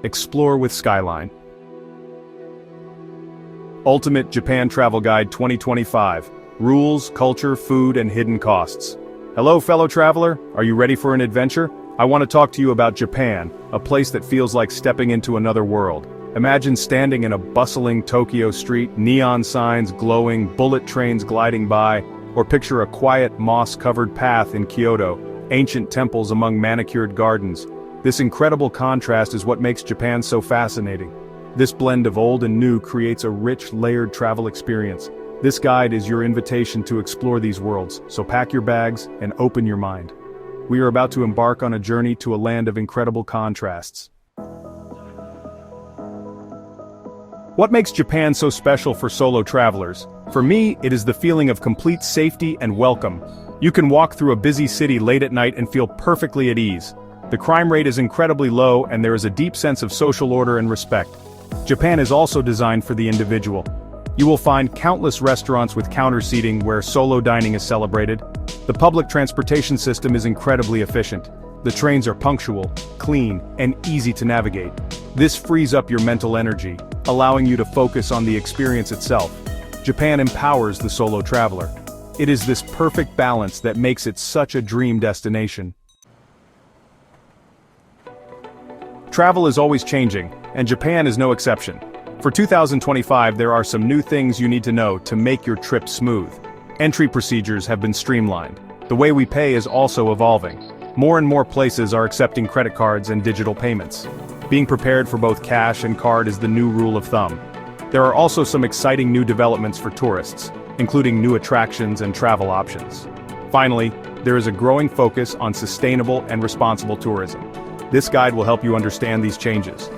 Explore with Skyline. Ultimate Japan Travel Guide 2025. Rules, culture, food, and hidden costs. Hello, fellow traveler. Are you ready for an adventure? I want to talk to you about Japan, a place that feels like stepping into another world. Imagine standing in a bustling Tokyo street, neon signs glowing, bullet trains gliding by, or picture a quiet, moss-covered path in Kyoto, ancient temples among manicured gardens. This incredible contrast is what makes Japan so fascinating. This blend of old and new creates a rich, layered travel experience. This guide is your invitation to explore these worlds, so pack your bags and open your mind. We are about to embark on a journey to a land of incredible contrasts. What makes Japan so special for solo travelers? For me, it is the feeling of complete safety and welcome. You can walk through a busy city late at night and feel perfectly at ease. The crime rate is incredibly low and there is a deep sense of social order and respect. Japan is also designed for the individual. You will find countless restaurants with counter seating where solo dining is celebrated. The public transportation system is incredibly efficient. The trains are punctual, clean, and easy to navigate. This frees up your mental energy, allowing you to focus on the experience itself. Japan empowers the solo traveler. It is this perfect balance that makes it such a dream destination. Travel is always changing, and Japan is no exception. For 2025, there are some new things you need to know to make your trip smooth. Entry procedures have been streamlined. The way we pay is also evolving. More and more places are accepting credit cards and digital payments. Being prepared for both cash and card is the new rule of thumb. There are also some exciting new developments for tourists, including new attractions and travel options. Finally, there is a growing focus on sustainable and responsible tourism. This guide will help you understand these changes.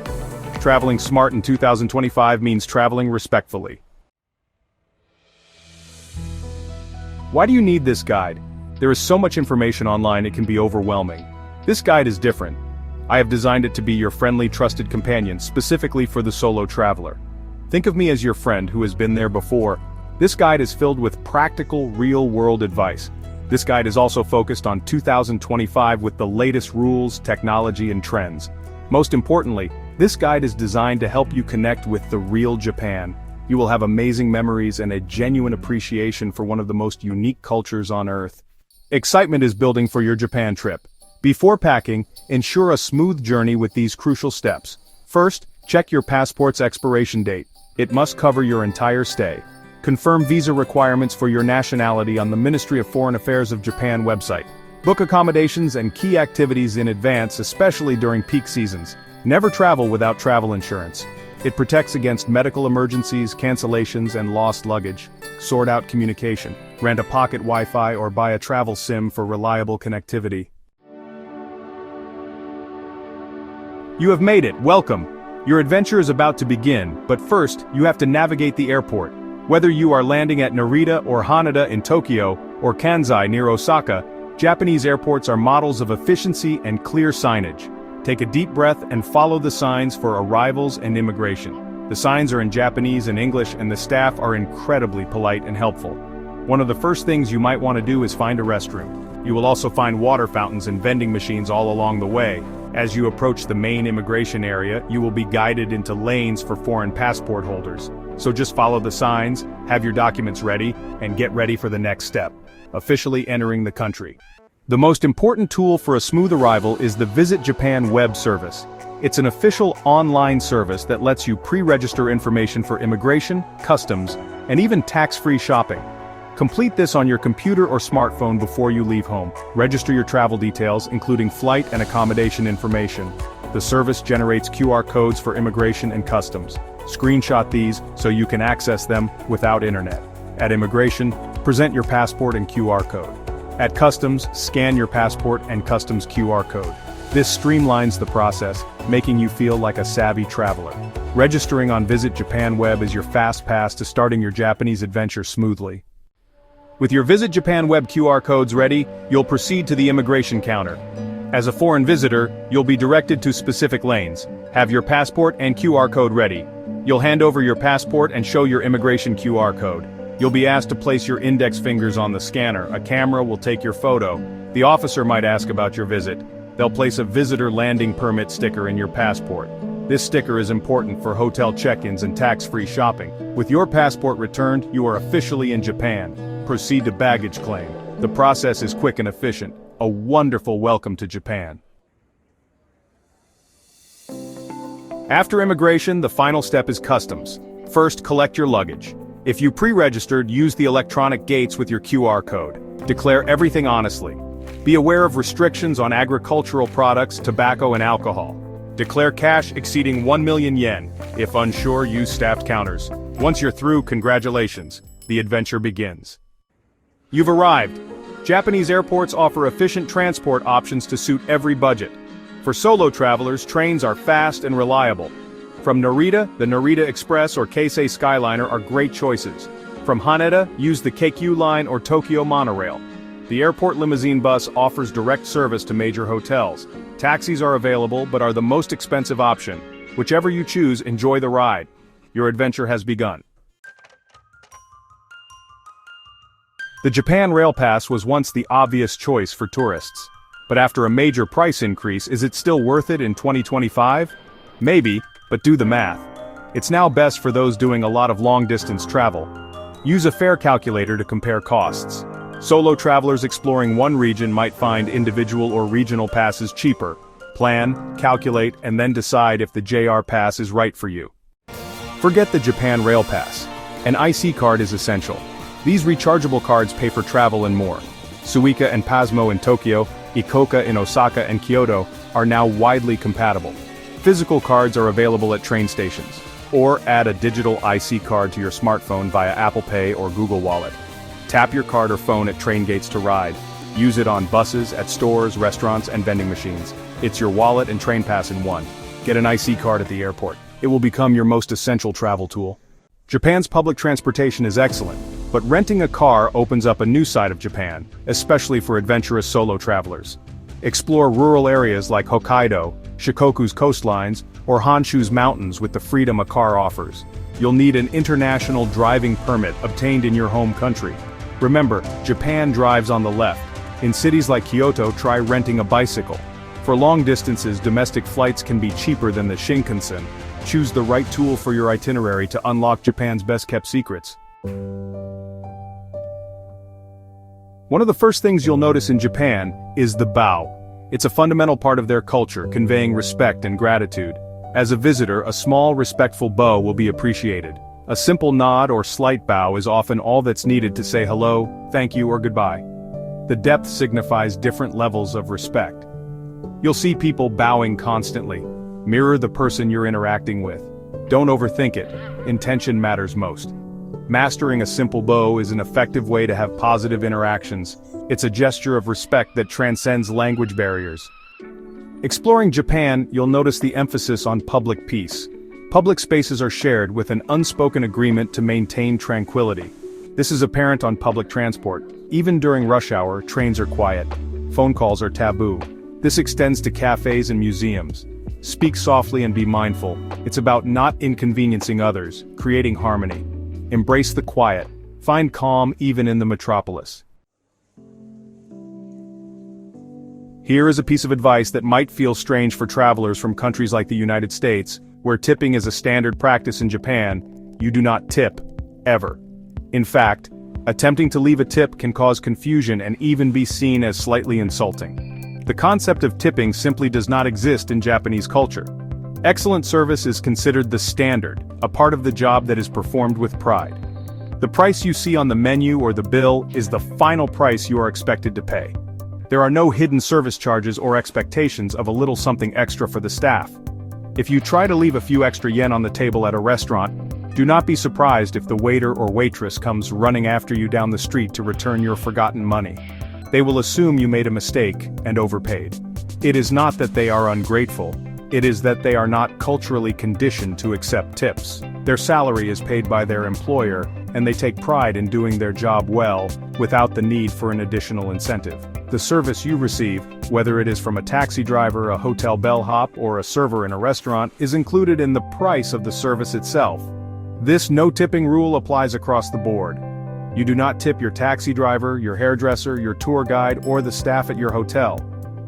Traveling smart in 2025 means traveling respectfully. Why do you need this guide? There is so much information online it can be overwhelming. This guide is different. I have designed it to be your friendly, trusted companion, specifically for the solo traveler. Think of me as your friend who has been there before. This guide is filled with practical, real-world advice. This guide is also focused on 2025 with the latest rules, technology, and trends. Most importantly, this guide is designed to help you connect with the real Japan. You will have amazing memories and a genuine appreciation for one of the most unique cultures on Earth. Excitement is building for your Japan trip. Before packing, ensure a smooth journey with these crucial steps. First, check your passport's expiration date. It must cover your entire stay. Confirm visa requirements for your nationality on the Ministry of Foreign Affairs of Japan website. Book accommodations and key activities in advance, especially during peak seasons. Never travel without travel insurance. It protects against medical emergencies, cancellations, and lost luggage. Sort out communication. Rent a pocket Wi-Fi or buy a travel SIM for reliable connectivity. You have made it, welcome! Your adventure is about to begin, but first, you have to navigate the airport. Whether you are landing at Narita or Haneda in Tokyo, or Kansai near Osaka, Japanese airports are models of efficiency and clear signage. Take a deep breath and follow the signs for arrivals and immigration. The signs are in Japanese and English and the staff are incredibly polite and helpful. One of the first things you might want to do is find a restroom. You will also find water fountains and vending machines all along the way. As you approach the main immigration area, you will be guided into lanes for foreign passport holders. So just follow the signs, have your documents ready, and get ready for the next step: officially entering the country. The most important tool for a smooth arrival is the Visit Japan web service. It's an official online service that lets you pre-register information for immigration, customs, and even tax-free shopping. Complete this on your computer or smartphone before you leave home. Register your travel details, including flight and accommodation information. The service generates QR codes for immigration and customs. Screenshot these so you can access them without internet. At immigration, present your passport and QR code. At customs, scan your passport and customs QR code. This streamlines the process, making you feel like a savvy traveler. Registering on Visit Japan Web is your fast pass to starting your Japanese adventure smoothly. With your Visit Japan Web QR codes ready, you'll proceed to the immigration counter. As a foreign visitor, you'll be directed to specific lanes. Have your passport and QR code ready. You'll hand over your passport and show your immigration QR code. You'll be asked to place your index fingers on the scanner. A camera will take your photo. The officer might ask about your visit. They'll place a visitor landing permit sticker in your passport. This sticker is important for hotel check-ins and tax-free shopping. With your passport returned, you are officially in Japan. Proceed to baggage claim. The process is quick and efficient. A wonderful welcome to Japan. After immigration, the final step is customs. First, collect your luggage. If you pre-registered, use the electronic gates with your QR code. Declare everything honestly. Be aware of restrictions on agricultural products, tobacco, and alcohol. Declare cash exceeding 1 million yen. If unsure, use staffed counters. Once you're through, congratulations. The adventure begins. You've arrived. Japanese airports offer efficient transport options to suit every budget. For solo travelers, trains are fast and reliable. From Narita, the Narita Express or Keisei Skyliner are great choices. From Haneda, use the Keikyu Line or Tokyo Monorail. The airport limousine bus offers direct service to major hotels. Taxis are available but are the most expensive option. Whichever you choose, enjoy the ride. Your adventure has begun. The Japan Rail Pass was once the obvious choice for tourists. But after a major price increase, is it still worth it in 2025? Maybe, but do the math. It's now best for those doing a lot of long-distance travel. Use a fare calculator to compare costs. Solo travelers exploring one region might find individual or regional passes cheaper. Plan, calculate, and then decide if the JR Pass is right for you. Forget the Japan Rail Pass. An IC card is essential. These rechargeable cards pay for travel and more. Suica and Pasmo in Tokyo, Ikoka in Osaka and Kyoto are now widely compatible. Physical cards are available at train stations. Or add a digital IC card to your smartphone via Apple Pay or Google Wallet. Tap your card or phone at train gates to ride. Use it on buses, at stores, restaurants, and vending machines. It's your wallet and train pass in one. Get an IC card at the airport. It will become your most essential travel tool. Japan's public transportation is excellent, but renting a car opens up a new side of Japan, especially for adventurous solo travelers. Explore rural areas like Hokkaido, Shikoku's coastlines, or Honshu's mountains with the freedom a car offers. You'll need an international driving permit obtained in your home country. Remember, Japan drives on the left. In cities like Kyoto, try renting a bicycle. For long distances, domestic flights can be cheaper than the Shinkansen. Choose the right tool for your itinerary to unlock Japan's best-kept secrets. One of the first things you'll notice in Japan is the bow. It's a fundamental part of their culture, conveying respect and gratitude. As a visitor, a small, respectful bow will be appreciated. A simple nod or slight bow is often all that's needed to say hello, thank you, or goodbye. The depth signifies different levels of respect. You'll see people bowing constantly. Mirror the person you're interacting with. Don't overthink it. Intention matters most. Mastering a simple bow is an effective way to have positive interactions. It's a gesture of respect that transcends language barriers. Exploring Japan, you'll notice the emphasis on public peace. Public spaces are shared with an unspoken agreement to maintain tranquility. This is apparent on public transport. Even during rush hour, trains are quiet. Phone calls are taboo. This extends to cafes and museums. Speak softly and be mindful. It's about not inconveniencing others, creating harmony. Embrace the quiet. Find calm even in the metropolis. Here is a piece of advice that might feel strange for travelers from countries like the United States, where tipping is a standard practice in Japan. You do not tip, ever. In fact, attempting to leave a tip can cause confusion and even be seen as slightly insulting. The concept of tipping simply does not exist in Japanese culture. Excellent service is considered the standard, a part of the job that is performed with pride. The price you see on the menu or the bill is the final price you are expected to pay. There are no hidden service charges or expectations of a little something extra for the staff. If you try to leave a few extra yen on the table at a restaurant, do not be surprised if the waiter or waitress comes running after you down the street to return your forgotten money. They will assume you made a mistake and overpaid. It is not that they are ungrateful, it is that they are not culturally conditioned to accept tips. Their salary is paid by their employer, and they take pride in doing their job well, without the need for an additional incentive. The service you receive, whether it is from a taxi driver, a hotel bellhop, or a server in a restaurant, is included in the price of the service itself. This no-tipping rule applies across the board. You do not tip your taxi driver, your hairdresser, your tour guide, or the staff at your hotel.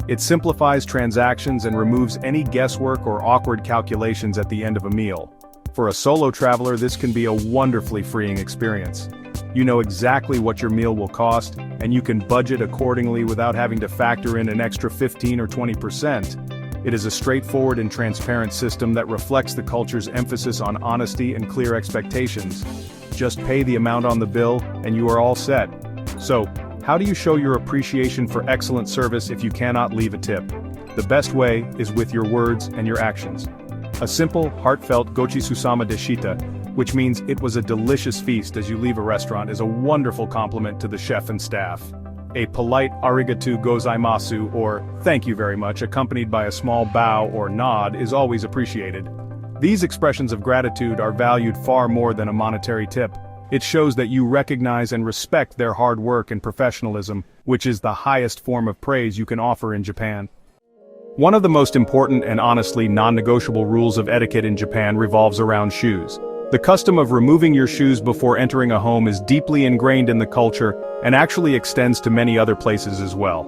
It simplifies transactions and removes any guesswork or awkward calculations at the end of a meal. For a solo traveler, this can be a wonderfully freeing experience. You know exactly what your meal will cost, and you can budget accordingly without having to factor in an extra 15 or 20%. It is a straightforward and transparent system that reflects the culture's emphasis on honesty and clear expectations. Just pay the amount on the bill, and you are all set. So, how do you show your appreciation for excellent service if you cannot leave a tip? The best way is with your words and your actions. A simple, heartfelt gochi susama deshita, which means it was a delicious feast as you leave a restaurant, is a wonderful compliment to the chef and staff. A polite arigatou gozaimasu, or thank you very much, accompanied by a small bow or nod, is always appreciated. These expressions of gratitude are valued far more than a monetary tip. It shows that you recognize and respect their hard work and professionalism, which is the highest form of praise you can offer in Japan. One of the most important and honestly non-negotiable rules of etiquette in Japan revolves around shoes. The custom of removing your shoes before entering a home is deeply ingrained in the culture and actually extends to many other places as well.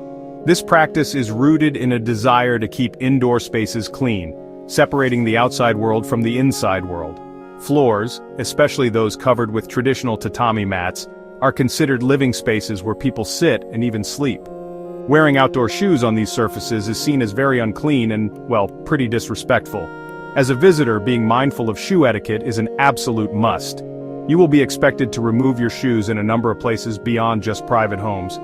This practice is rooted in a desire to keep indoor spaces clean, separating the outside world from the inside world. Floors, especially those covered with traditional tatami mats, are considered living spaces where people sit and even sleep. Wearing outdoor shoes on these surfaces is seen as very unclean and, well, pretty disrespectful. As a visitor, being mindful of shoe etiquette is an absolute must. You will be expected to remove your shoes in a number of places beyond just private homes.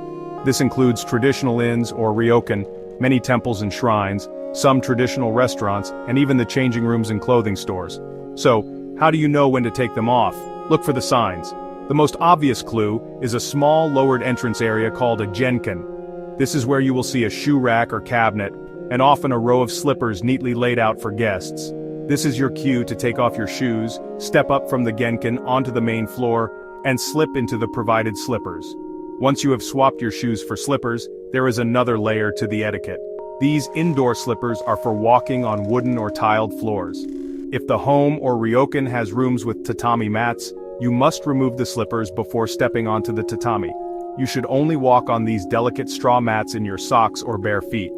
This includes traditional inns or ryokan, many temples and shrines, some traditional restaurants, and even the changing rooms and clothing stores. So, how do you know when to take them off? Look for the signs. The most obvious clue is a small lowered entrance area called a genkan. This is where you will see a shoe rack or cabinet, and often a row of slippers neatly laid out for guests. This is your cue to take off your shoes, step up from the genkan onto the main floor, and slip into the provided slippers. Once you have swapped your shoes for slippers, there is another layer to the etiquette. These indoor slippers are for walking on wooden or tiled floors. If the home or ryokan has rooms with tatami mats, you must remove the slippers before stepping onto the tatami. You should only walk on these delicate straw mats in your socks or bare feet.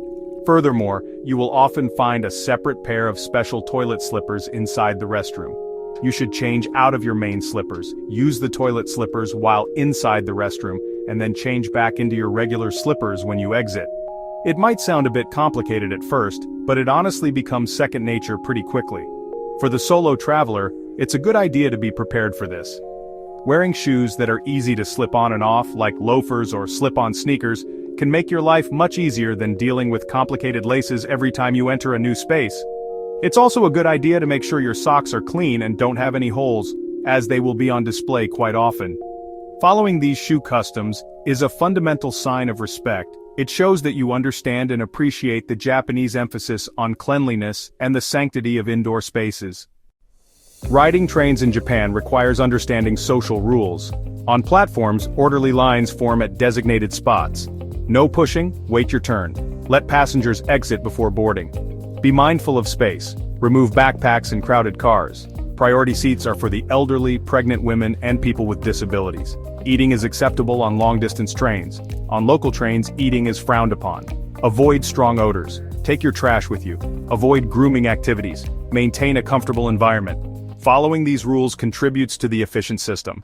Furthermore, you will often find a separate pair of special toilet slippers inside the restroom. You should change out of your main slippers, use the toilet slippers while inside the restroom, and then change back into your regular slippers when you exit. It might sound a bit complicated at first, but it honestly becomes second nature pretty quickly. For the solo traveler, it's a good idea to be prepared for this. Wearing shoes that are easy to slip on and off, like loafers or slip-on sneakers, can make your life much easier than dealing with complicated laces every time you enter a new space. It's also a good idea to make sure your socks are clean and don't have any holes, as they will be on display quite often. Following these shoe customs is a fundamental sign of respect. It shows that you understand and appreciate the Japanese emphasis on cleanliness and the sanctity of indoor spaces. Riding trains in Japan requires understanding social rules. On platforms, orderly lines form at designated spots. No pushing, wait your turn. Let passengers exit before boarding. Be mindful of space. Remove backpacks in crowded cars. Priority seats are for the elderly, pregnant women, and people with disabilities. Eating is acceptable on long-distance trains. On local trains, eating is frowned upon. Avoid strong odors. Take your trash with you. Avoid grooming activities. Maintain a comfortable environment. Following these rules contributes to the efficient system.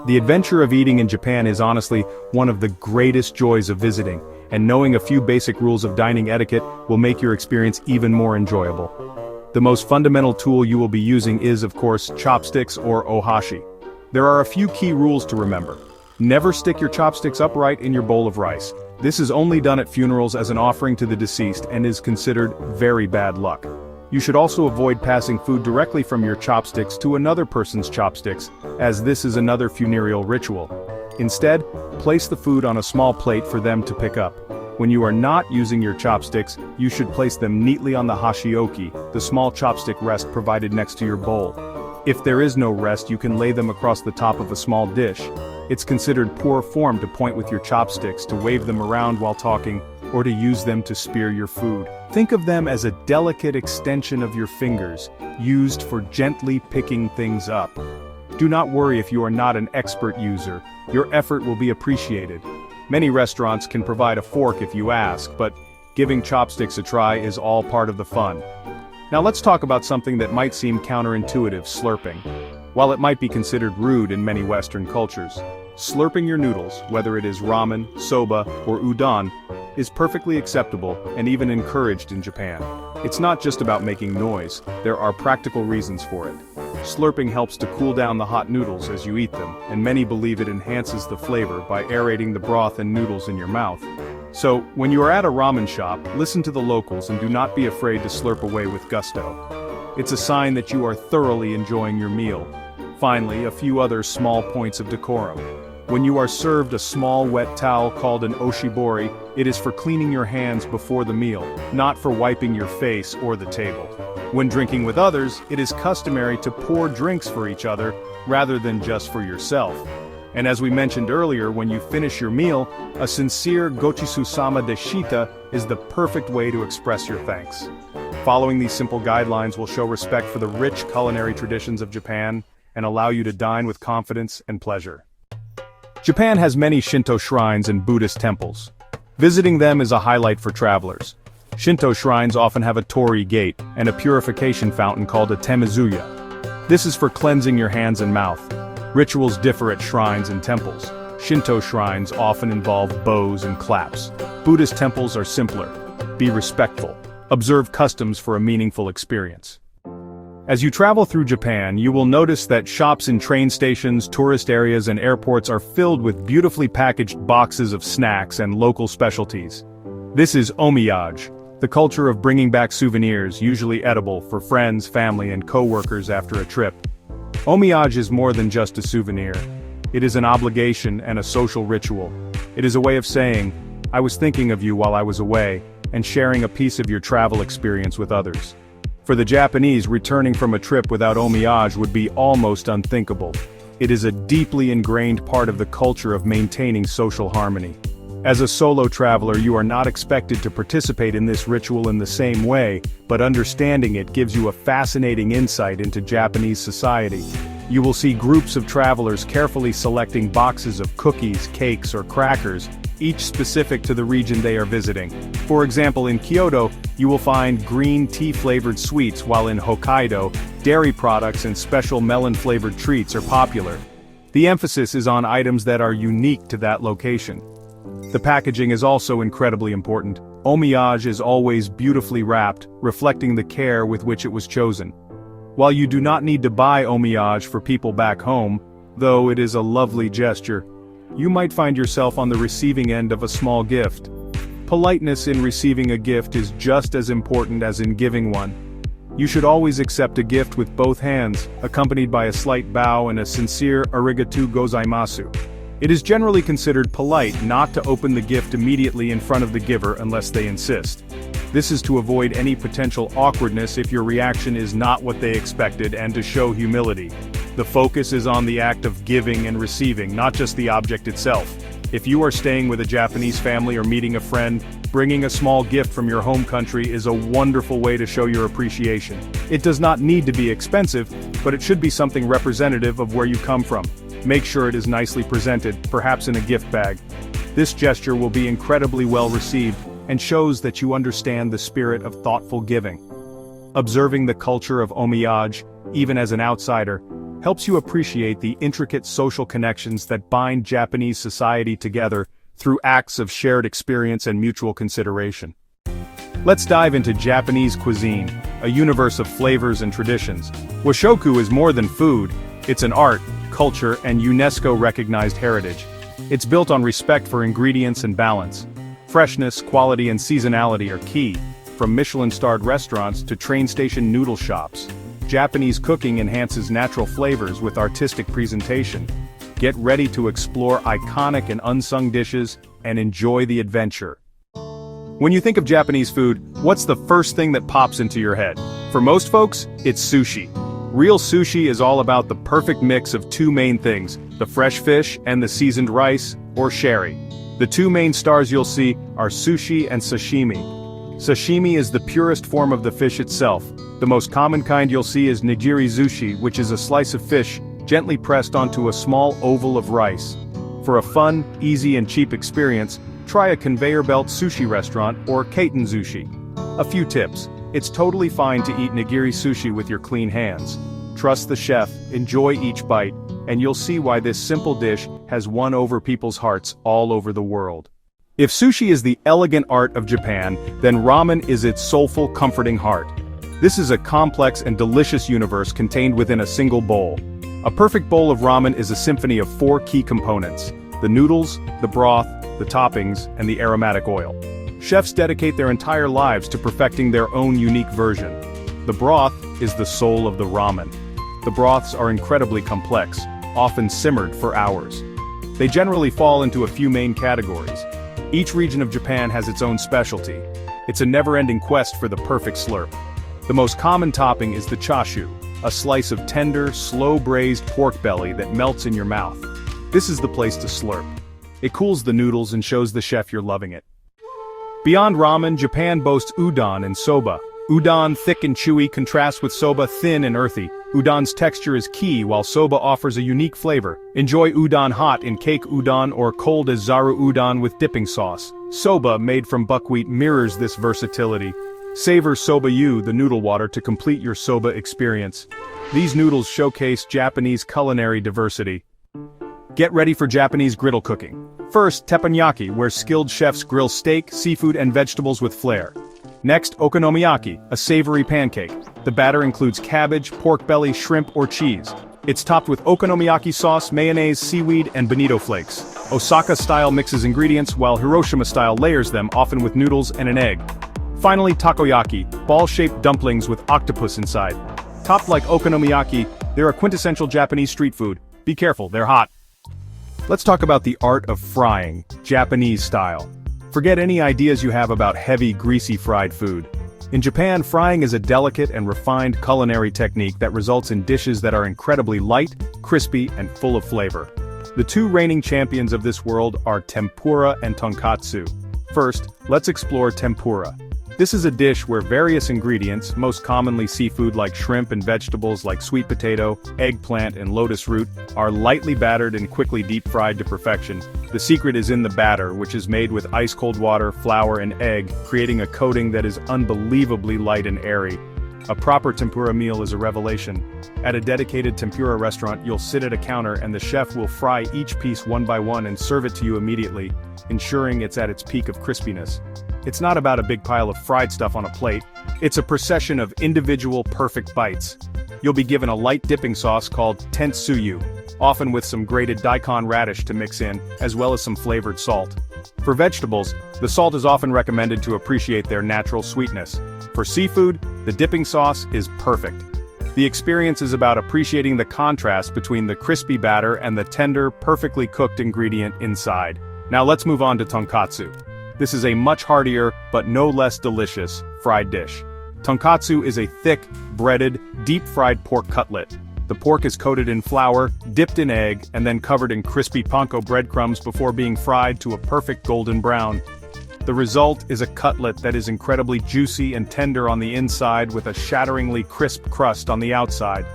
The adventure of eating in Japan is honestly one of the greatest joys of visiting, and knowing a few basic rules of dining etiquette will make your experience even more enjoyable. The most fundamental tool you will be using is, of course, chopsticks or ohashi. There are a few key rules to remember. Never stick your chopsticks upright in your bowl of rice. This is only done at funerals as an offering to the deceased and is considered very bad luck. You should also avoid passing food directly from your chopsticks to another person's chopsticks, as this is another funereal ritual. Instead, place the food on a small plate for them to pick up. When you are not using your chopsticks, you should place them neatly on the hashioki, the small chopstick rest provided next to your bowl. If there is no rest, you can lay them across the top of a small dish. It's considered poor form to point with your chopsticks, to wave them around while talking, or to use them to spear your food. Think of them as a delicate extension of your fingers, used for gently picking things up. Do not worry if you are not an expert user. Your effort will be appreciated. Many restaurants can provide a fork if you ask, but giving chopsticks a try is all part of the fun. Now let's talk about something that might seem counterintuitive: slurping. While it might be considered rude in many Western cultures, slurping your noodles, whether it is ramen, soba, or udon, is perfectly acceptable and even encouraged in Japan. It's not just about making noise, there are practical reasons for it. Slurping helps to cool down the hot noodles as you eat them, and many believe it enhances the flavor by aerating the broth and noodles in your mouth. So, when you are at a ramen shop, listen to the locals and do not be afraid to slurp away with gusto. It's a sign that you are thoroughly enjoying your meal. Finally, a few other small points of decorum. When you are served a small wet towel called an oshibori, it is for cleaning your hands before the meal, not for wiping your face or the table. When drinking with others, it is customary to pour drinks for each other, rather than just for yourself. And as we mentioned earlier, when you finish your meal, a sincere gochisu-sama deshita is the perfect way to express your thanks. Following these simple guidelines will show respect for the rich culinary traditions of Japan, and allow you to dine with confidence and pleasure. Japan has many Shinto shrines and Buddhist temples. Visiting them is a highlight for travelers. Shinto shrines often have a torii gate and a purification fountain called a temizuya. This is for cleansing your hands and mouth. Rituals differ at shrines and temples. Shinto shrines often involve bows and claps. Buddhist temples are simpler. Be respectful. Observe customs for a meaningful experience. As you travel through Japan, you will notice that shops in train stations, tourist areas, and airports are filled with beautifully packaged boxes of snacks and local specialties. This is omiyage, the culture of bringing back souvenirs, usually edible, for friends, family, and co-workers after a trip. Omiyage is more than just a souvenir. It is an obligation and a social ritual. It is a way of saying, "I was thinking of you while I was away," and sharing a piece of your travel experience with others. For the Japanese, returning from a trip without omiyage would be almost unthinkable. It is a deeply ingrained part of the culture of maintaining social harmony. As a solo traveler, you are not expected to participate in this ritual in the same way, but understanding it gives you a fascinating insight into Japanese society. You will see groups of travelers carefully selecting boxes of cookies, cakes, or crackers, each specific to the region they are visiting. For example, in Kyoto, you will find green tea-flavored sweets, while in Hokkaido, dairy products and special melon-flavored treats are popular. The emphasis is on items that are unique to that location. The packaging is also incredibly important. Omiyage is always beautifully wrapped, reflecting the care with which it was chosen. While you do not need to buy omiyage for people back home, though it is a lovely gesture, you might find yourself on the receiving end of a small gift. Politeness in receiving a gift is just as important as in giving one. You should always accept a gift with both hands, accompanied by a slight bow and a sincere arigatou gozaimasu. It is generally considered polite not to open the gift immediately in front of the giver unless they insist. This is to avoid any potential awkwardness if your reaction is not what they expected, and to show humility. The focus is on the act of giving and receiving, not just the object itself. If you are staying with a Japanese family or meeting a friend, bringing a small gift from your home country is a wonderful way to show your appreciation. It does not need to be expensive, but it should be something representative of where you come from. Make sure it is nicely presented, perhaps in a gift bag. This gesture will be incredibly well received, and shows that you understand the spirit of thoughtful giving. Observing the culture of omiyage, even as an outsider, helps you appreciate the intricate social connections that bind Japanese society together through acts of shared experience and mutual consideration. Let's dive into Japanese cuisine, a universe of flavors and traditions. Washoku is more than food, it's an art, culture, and UNESCO-recognized heritage. It's built on respect for ingredients and balance. Freshness, quality, and seasonality are key, from Michelin-starred restaurants to train station noodle shops. Japanese cooking enhances natural flavors with artistic presentation. Get ready to explore iconic and unsung dishes, and enjoy the adventure. When you think of Japanese food, what's the first thing that pops into your head? For most folks, it's sushi. Real sushi is all about the perfect mix of two main things, the fresh fish and the seasoned rice, or sherry. The two main stars you'll see are sushi and sashimi. Sashimi is the purest form of the fish itself. The most common kind you'll see is nigiri zushi, which is a slice of fish gently pressed onto a small oval of rice. For a fun, easy, and cheap experience, try a conveyor belt sushi restaurant or kaiten sushi. A few tips. It's totally fine to eat nigiri sushi with your clean hands. Trust the chef, enjoy each bite, and you'll see why this simple dish has won over people's hearts all over the world. If sushi is the elegant art of Japan, then ramen is its soulful, comforting heart. This is a complex and delicious universe contained within a single bowl. A perfect bowl of ramen is a symphony of 4 key components: the noodles, the broth, the toppings, and the aromatic oil. Chefs dedicate their entire lives to perfecting their own unique version. The broth is the soul of the ramen. The broths are incredibly complex, often simmered for hours. They generally fall into a few main categories. Each region of Japan has its own specialty. It's a never-ending quest for the perfect slurp. The most common topping is the chashu, a slice of tender, slow-braised pork belly that melts in your mouth. This is the place to slurp. It cools the noodles and shows the chef you're loving it. Beyond ramen, Japan boasts udon and soba. Udon, thick and chewy, contrasts with soba, thin and earthy. Udon's texture is key, while soba offers a unique flavor. Enjoy udon hot in cake udon or cold as zaru udon with dipping sauce. Soba, made from buckwheat, mirrors this versatility. Savor soba-yu, the noodle water, to complete your soba experience. These noodles showcase Japanese culinary diversity. Get ready for Japanese griddle cooking. First, teppanyaki, where skilled chefs grill steak, seafood, and vegetables with flair. Next, okonomiyaki, a savory pancake. The batter includes cabbage, pork belly, shrimp, or cheese. It's topped with okonomiyaki sauce, mayonnaise, seaweed, and bonito flakes. Osaka-style mixes ingredients, while Hiroshima-style layers them, often with noodles and an egg. Finally, takoyaki, ball-shaped dumplings with octopus inside. Topped like okonomiyaki, they're a quintessential Japanese street food. Be careful, they're hot. Let's talk about the art of frying, Japanese style. Forget any ideas you have about heavy, greasy fried food. In Japan, frying is a delicate and refined culinary technique that results in dishes that are incredibly light, crispy, and full of flavor. The 2 reigning champions of this world are tempura and tonkatsu. First, let's explore tempura. This is a dish where various ingredients, most commonly seafood like shrimp and vegetables like sweet potato, eggplant, and lotus root, are lightly battered and quickly deep-fried to perfection. The secret is in the batter, which is made with ice-cold water, flour, and egg, creating a coating that is unbelievably light and airy. A proper tempura meal is a revelation. At a dedicated tempura restaurant, you'll sit at a counter and the chef will fry each piece one by one and serve it to you immediately, ensuring it's at its peak of crispiness. It's not about a big pile of fried stuff on a plate, it's a procession of individual perfect bites. You'll be given a light dipping sauce called tentsuyu, often with some grated daikon radish to mix in, as well as some flavored salt. For vegetables, the salt is often recommended to appreciate their natural sweetness. For seafood, the dipping sauce is perfect. The experience is about appreciating the contrast between the crispy batter and the tender, perfectly cooked ingredient inside. Now let's move on to tonkatsu. This is a much heartier, but no less delicious, fried dish. Tonkatsu is a thick, breaded, deep-fried pork cutlet. The pork is coated in flour, dipped in egg, and then covered in crispy panko breadcrumbs before being fried to a perfect golden brown. The result is a cutlet that is incredibly juicy and tender on the inside with a shatteringly crisp crust on the outside.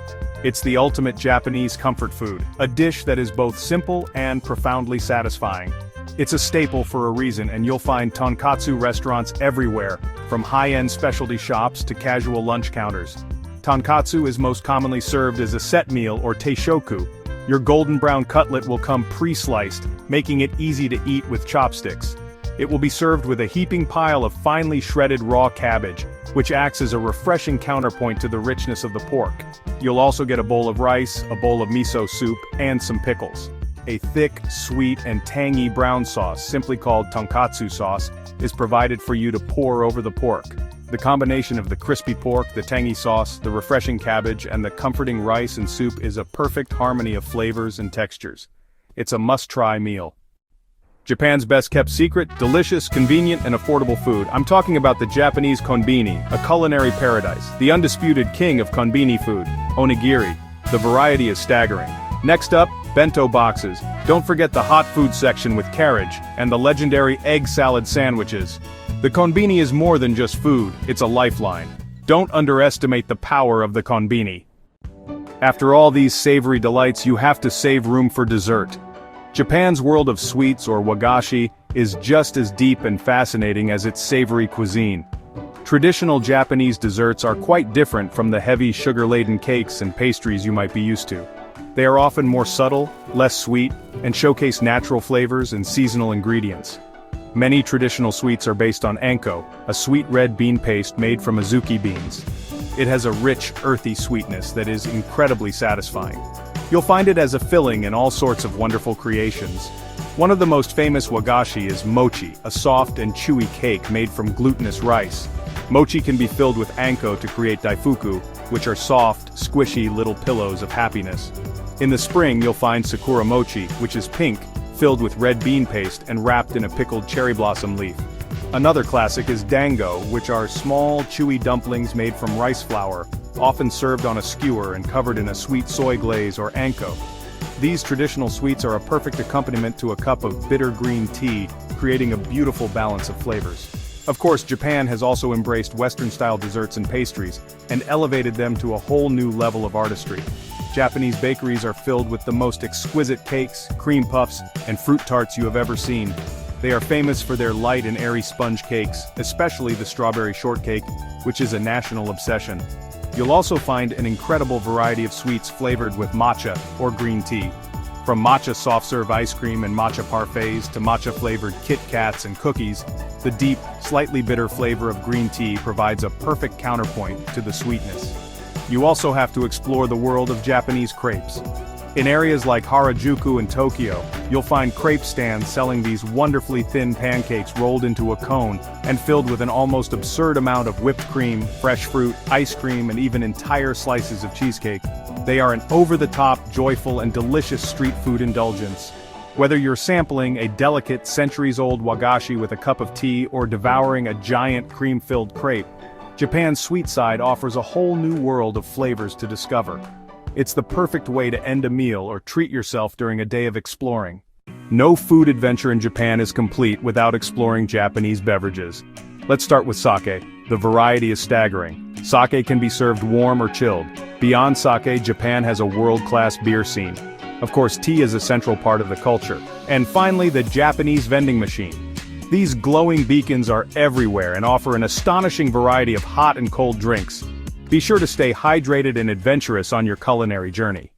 It's the ultimate Japanese comfort food, a dish that is both simple and profoundly satisfying. It's a staple for a reason, and you'll find tonkatsu restaurants everywhere, from high-end specialty shops to casual lunch counters. Tonkatsu is most commonly served as a set meal or teishoku. Your golden brown cutlet will come pre-sliced, making it easy to eat with chopsticks. It will be served with a heaping pile of finely shredded raw cabbage, which acts as a refreshing counterpoint to the richness of the pork. You'll also get a bowl of rice, a bowl of miso soup, and some pickles. A thick, sweet, and tangy brown sauce, simply called tonkatsu sauce, is provided for you to pour over the pork. The combination of the crispy pork, the tangy sauce, the refreshing cabbage, and the comforting rice and soup is a perfect harmony of flavors and textures. It's a must-try meal. Japan's best-kept secret, delicious, convenient, and affordable food. I'm talking about the Japanese konbini, a culinary paradise, the undisputed king of konbini food, onigiri. The variety is staggering. Next up, bento boxes. Don't forget the hot food section with carriage, and the legendary egg salad sandwiches. The konbini is more than just food, it's a lifeline. Don't underestimate the power of the konbini. After all these savory delights, you have to save room for dessert. Japan's world of sweets, or wagashi, is just as deep and fascinating as its savory cuisine. Traditional Japanese desserts are quite different from the heavy sugar-laden cakes and pastries you might be used to. They are often more subtle, less sweet, and showcase natural flavors and seasonal ingredients. Many traditional sweets are based on anko, a sweet red bean paste made from azuki beans. It has a rich, earthy sweetness that is incredibly satisfying. You'll find it as a filling in all sorts of wonderful creations. One of the most famous wagashi is mochi, a soft and chewy cake made from glutinous rice. Mochi can be filled with anko to create daifuku, which are soft, squishy little pillows of happiness. In the spring you'll find sakura mochi, which is pink, filled with red bean paste and wrapped in a pickled cherry blossom leaf. Another classic is dango, which are small, chewy dumplings made from rice flour, often served on a skewer and covered in a sweet soy glaze or anko. These traditional sweets are a perfect accompaniment to a cup of bitter green tea, creating a beautiful balance of flavors. Of course, Japan has also embraced Western-style desserts and pastries, and elevated them to a whole new level of artistry. Japanese bakeries are filled with the most exquisite cakes, cream puffs, and fruit tarts you have ever seen. They are famous for their light and airy sponge cakes, especially the strawberry shortcake, which is a national obsession. You'll also find an incredible variety of sweets flavored with matcha or green tea. From matcha soft-serve ice cream and matcha parfaits to matcha-flavored Kit Kats and cookies, the deep, slightly bitter flavor of green tea provides a perfect counterpoint to the sweetness. You also have to explore the world of Japanese crepes. In areas like Harajuku and Tokyo, you'll find crepe stands selling these wonderfully thin pancakes rolled into a cone and filled with an almost absurd amount of whipped cream, fresh fruit, ice cream, and even entire slices of cheesecake. They are an over-the-top, joyful, and delicious street food indulgence. Whether you're sampling a delicate, centuries-old wagashi with a cup of tea or devouring a giant cream-filled crepe, Japan's sweet side offers a whole new world of flavors to discover. It's the perfect way to end a meal or treat yourself during a day of exploring. No food adventure in Japan is complete without exploring Japanese beverages. Let's start with sake. The variety is staggering. Sake can be served warm or chilled. Beyond sake, Japan has a world-class beer scene. Of course, tea is a central part of the culture. And finally, the Japanese vending machine. These glowing beacons are everywhere and offer an astonishing variety of hot and cold drinks. Be sure to stay hydrated and adventurous on your culinary journey.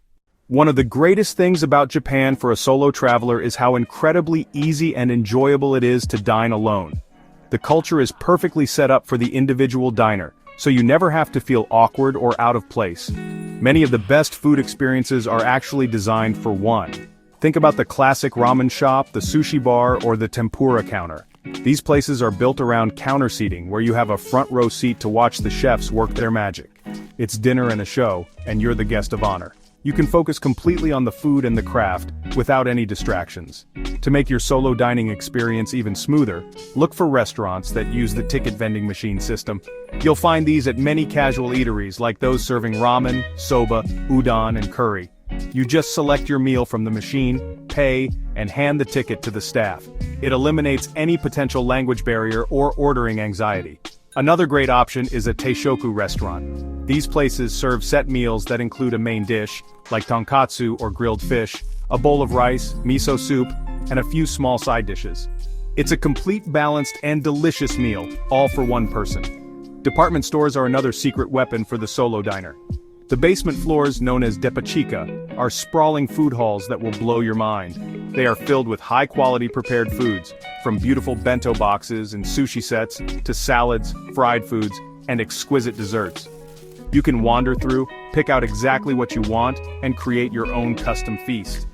One of the greatest things about Japan for a solo traveler is how incredibly easy and enjoyable it is to dine alone. The culture is perfectly set up for the individual diner, so you never have to feel awkward or out of place. Many of the best food experiences are actually designed for one. Think about the classic ramen shop, the sushi bar, or the tempura counter. These places are built around counter seating where you have a front row seat to watch the chefs work their magic. It's dinner and a show, and you're the guest of honor. You can focus completely on the food and the craft, without any distractions. To make your solo dining experience even smoother, look for restaurants that use the ticket vending machine system. You'll find these at many casual eateries like those serving ramen, soba, udon, and curry. You just select your meal from the machine, pay, and hand the ticket to the staff. It eliminates any potential language barrier or ordering anxiety. Another great option is a teishoku restaurant. These places serve set meals that include a main dish, like tonkatsu or grilled fish, a bowl of rice, miso soup, and a few small side dishes. It's a complete, balanced, and delicious meal, all for one person. Department stores are another secret weapon for the solo diner. The basement floors, known as depachika, are sprawling food halls that will blow your mind. They are filled with high-quality prepared foods, from beautiful bento boxes and sushi sets, to salads, fried foods, and exquisite desserts. You can wander through, pick out exactly what you want, and create your own custom feast.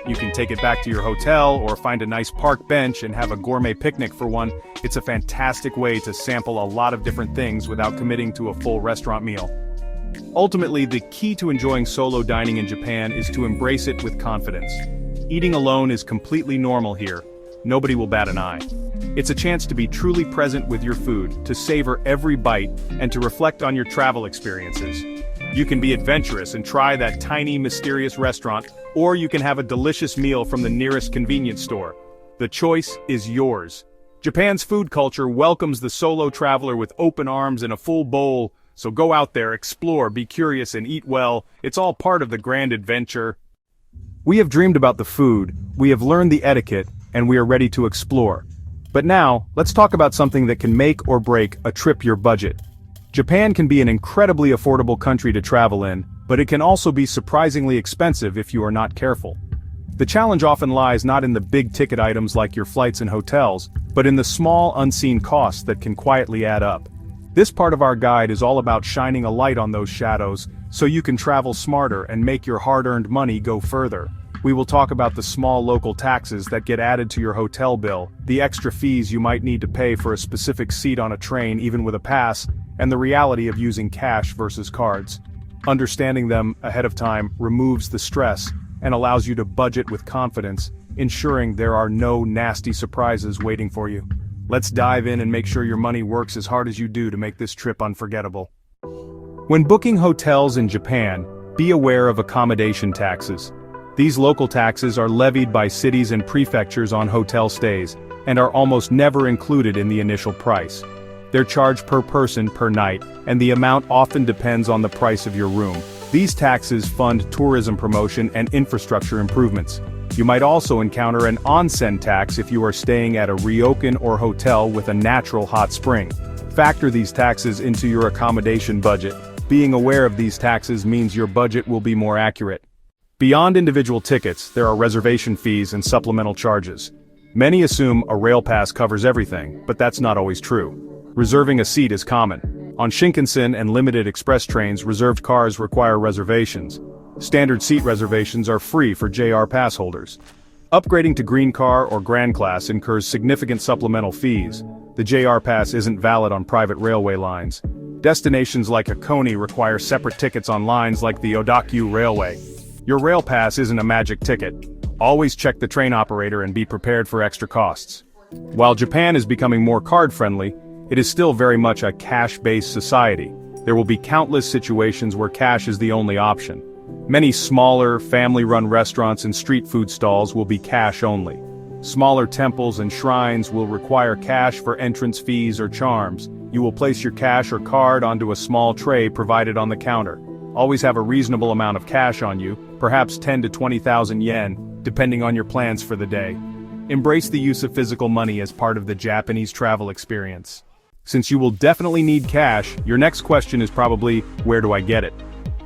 You can take it back to your hotel or find a nice park bench and have a gourmet picnic for one. It's a fantastic way to sample a lot of different things without committing to a full restaurant meal. Ultimately, the key to enjoying solo dining in Japan is to embrace it with confidence. Eating alone is completely normal here. Nobody will bat an eye. It's a chance to be truly present with your food, to savor every bite, and to reflect on your travel experiences. You can be adventurous and try that tiny, mysterious restaurant, or you can have a delicious meal from the nearest convenience store. The choice is yours. Japan's food culture welcomes the solo traveler with open arms and a full bowl. So go out there, explore, be curious, and eat well. It's all part of the grand adventure. We have dreamed about the food, we have learned the etiquette, and we are ready to explore. But now, let's talk about something that can make or break a trip your budget. Japan can be an incredibly affordable country to travel in, but it can also be surprisingly expensive if you are not careful. The challenge often lies not in the big-ticket items like your flights and hotels, but in the small, unseen costs that can quietly add up. This part of our guide is all about shining a light on those shadows, so you can travel smarter and make your hard-earned money go further. We will talk about the small local taxes that get added to your hotel bill, the extra fees you might need to pay for a specific seat on a train even with a pass, and the reality of using cash versus cards. Understanding them ahead of time removes the stress and allows you to budget with confidence, ensuring there are no nasty surprises waiting for you. Let's dive in and make sure your money works as hard as you do to make this trip unforgettable. When booking hotels in Japan, be aware of accommodation taxes. These local taxes are levied by cities and prefectures on hotel stays, and are almost never included in the initial price. They're charged per person per night, and the amount often depends on the price of your room. These taxes fund tourism promotion and infrastructure improvements. You might also encounter an onsen tax if you are staying at a ryokan or hotel with a natural hot spring. Factor these taxes into your accommodation budget. Being aware of these taxes means your budget will be more accurate. Beyond individual tickets, there are reservation fees and supplemental charges. Many assume a rail pass covers everything, but that's not always true. Reserving a seat is common. On Shinkansen and limited express trains, reserved cars require reservations. Standard seat reservations are free for JR pass holders. Upgrading to Green Car or Grand Class incurs significant supplemental fees. The JR pass isn't valid on private railway lines. Destinations like Hakone require separate tickets on lines like the Odakyu Railway. Your rail pass isn't a magic ticket. Always check the train operator and be prepared for extra costs. While Japan is becoming more card-friendly, it is still very much a cash-based society. There will be countless situations where cash is the only option. Many smaller, family-run restaurants and street food stalls will be cash only. Smaller temples and shrines will require cash for entrance fees or charms. You will place your cash or card onto a small tray provided on the counter. Always have a reasonable amount of cash on you, perhaps 10 to 20,000 yen, depending on your plans for the day. Embrace the use of physical money as part of the Japanese travel experience. Since you will definitely need cash, your next question is probably, where do I get it?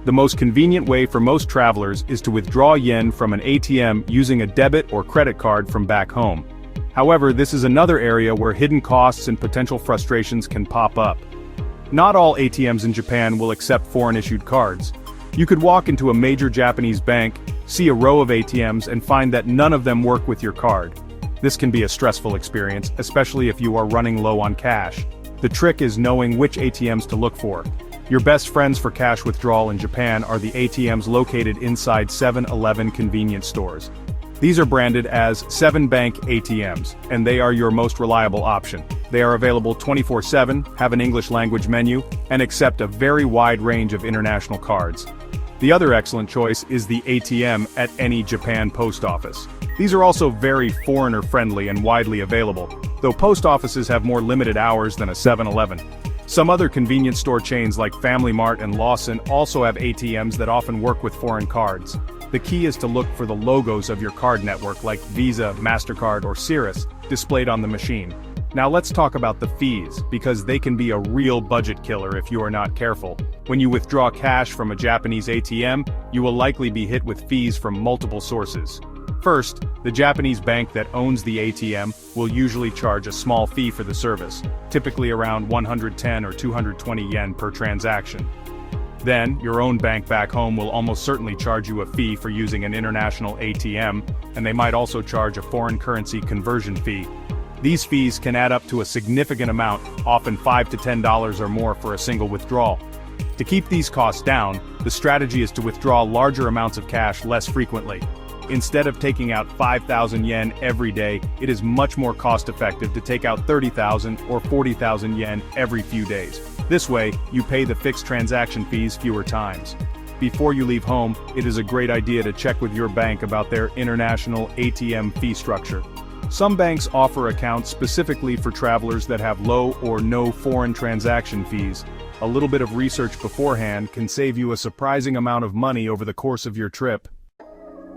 The most convenient way for most travelers is to withdraw yen from an ATM using a debit or credit card from back home. However, this is another area where hidden costs and potential frustrations can pop up. Not all ATMs in Japan will accept foreign-issued cards. You could walk into a major Japanese bank, see a row of ATMs, and find that none of them work with your card. This can be a stressful experience, especially if you are running low on cash. The trick is knowing which ATMs to look for. Your best friends for cash withdrawal in Japan are the ATMs located inside 7-Eleven convenience stores. These are branded as 7-Bank ATMs, and they are your most reliable option. They are available 24/7, have an English language menu, and accept a very wide range of international cards. The other excellent choice is the ATM at any Japan post office. These are also very foreigner-friendly and widely available, though post offices have more limited hours than a 7-Eleven. Some other convenience store chains like Family Mart and Lawson also have ATMs that often work with foreign cards. The key is to look for the logos of your card network like Visa, MasterCard, or Cirrus displayed on the machine. Now let's talk about the fees, because they can be a real budget killer if you are not careful. When you withdraw cash from a Japanese ATM, you will likely be hit with fees from multiple sources. First, the Japanese bank that owns the ATM will usually charge a small fee for the service, typically around 110 or 220 yen per transaction. Then, your own bank back home will almost certainly charge you a fee for using an international ATM, and they might also charge a foreign currency conversion fee. These fees can add up to a significant amount, often $5 to $10 or more for a single withdrawal. To keep these costs down, the strategy is to withdraw larger amounts of cash less frequently. Instead of taking out 5,000 yen every day, it is much more cost-effective to take out 30,000 or 40,000 yen every few days. This way, you pay the fixed transaction fees fewer times. Before you leave home, it is a great idea to check with your bank about their international ATM fee structure. Some banks offer accounts specifically for travelers that have low or no foreign transaction fees. A little bit of research beforehand can save you a surprising amount of money over the course of your trip.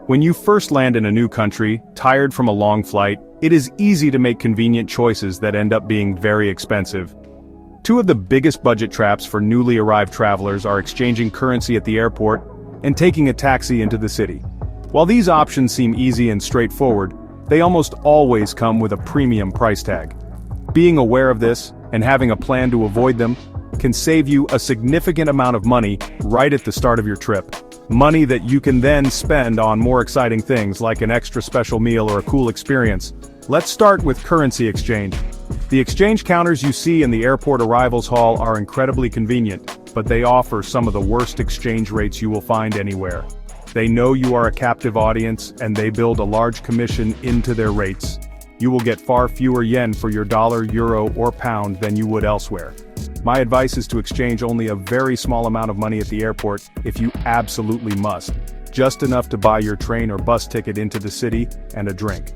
When you first land in a new country, tired from a long flight, it is easy to make convenient choices that end up being very expensive. Two of the biggest budget traps for newly arrived travelers are exchanging currency at the airport and taking a taxi into the city. While these options seem easy and straightforward, they almost always come with a premium price tag. Being aware of this, and having a plan to avoid them, can save you a significant amount of money right at the start of your trip. Money that you can then spend on more exciting things like an extra special meal or a cool experience. Let's start with currency exchange. The exchange counters you see in the airport arrivals hall are incredibly convenient, but they offer some of the worst exchange rates you will find anywhere. They know you are a captive audience, and they build a large commission into their rates. You will get far fewer yen for your dollar, euro, or pound than you would elsewhere. My advice is to exchange only a very small amount of money at the airport if you absolutely must, just enough to buy your train or bus ticket into the city and a drink.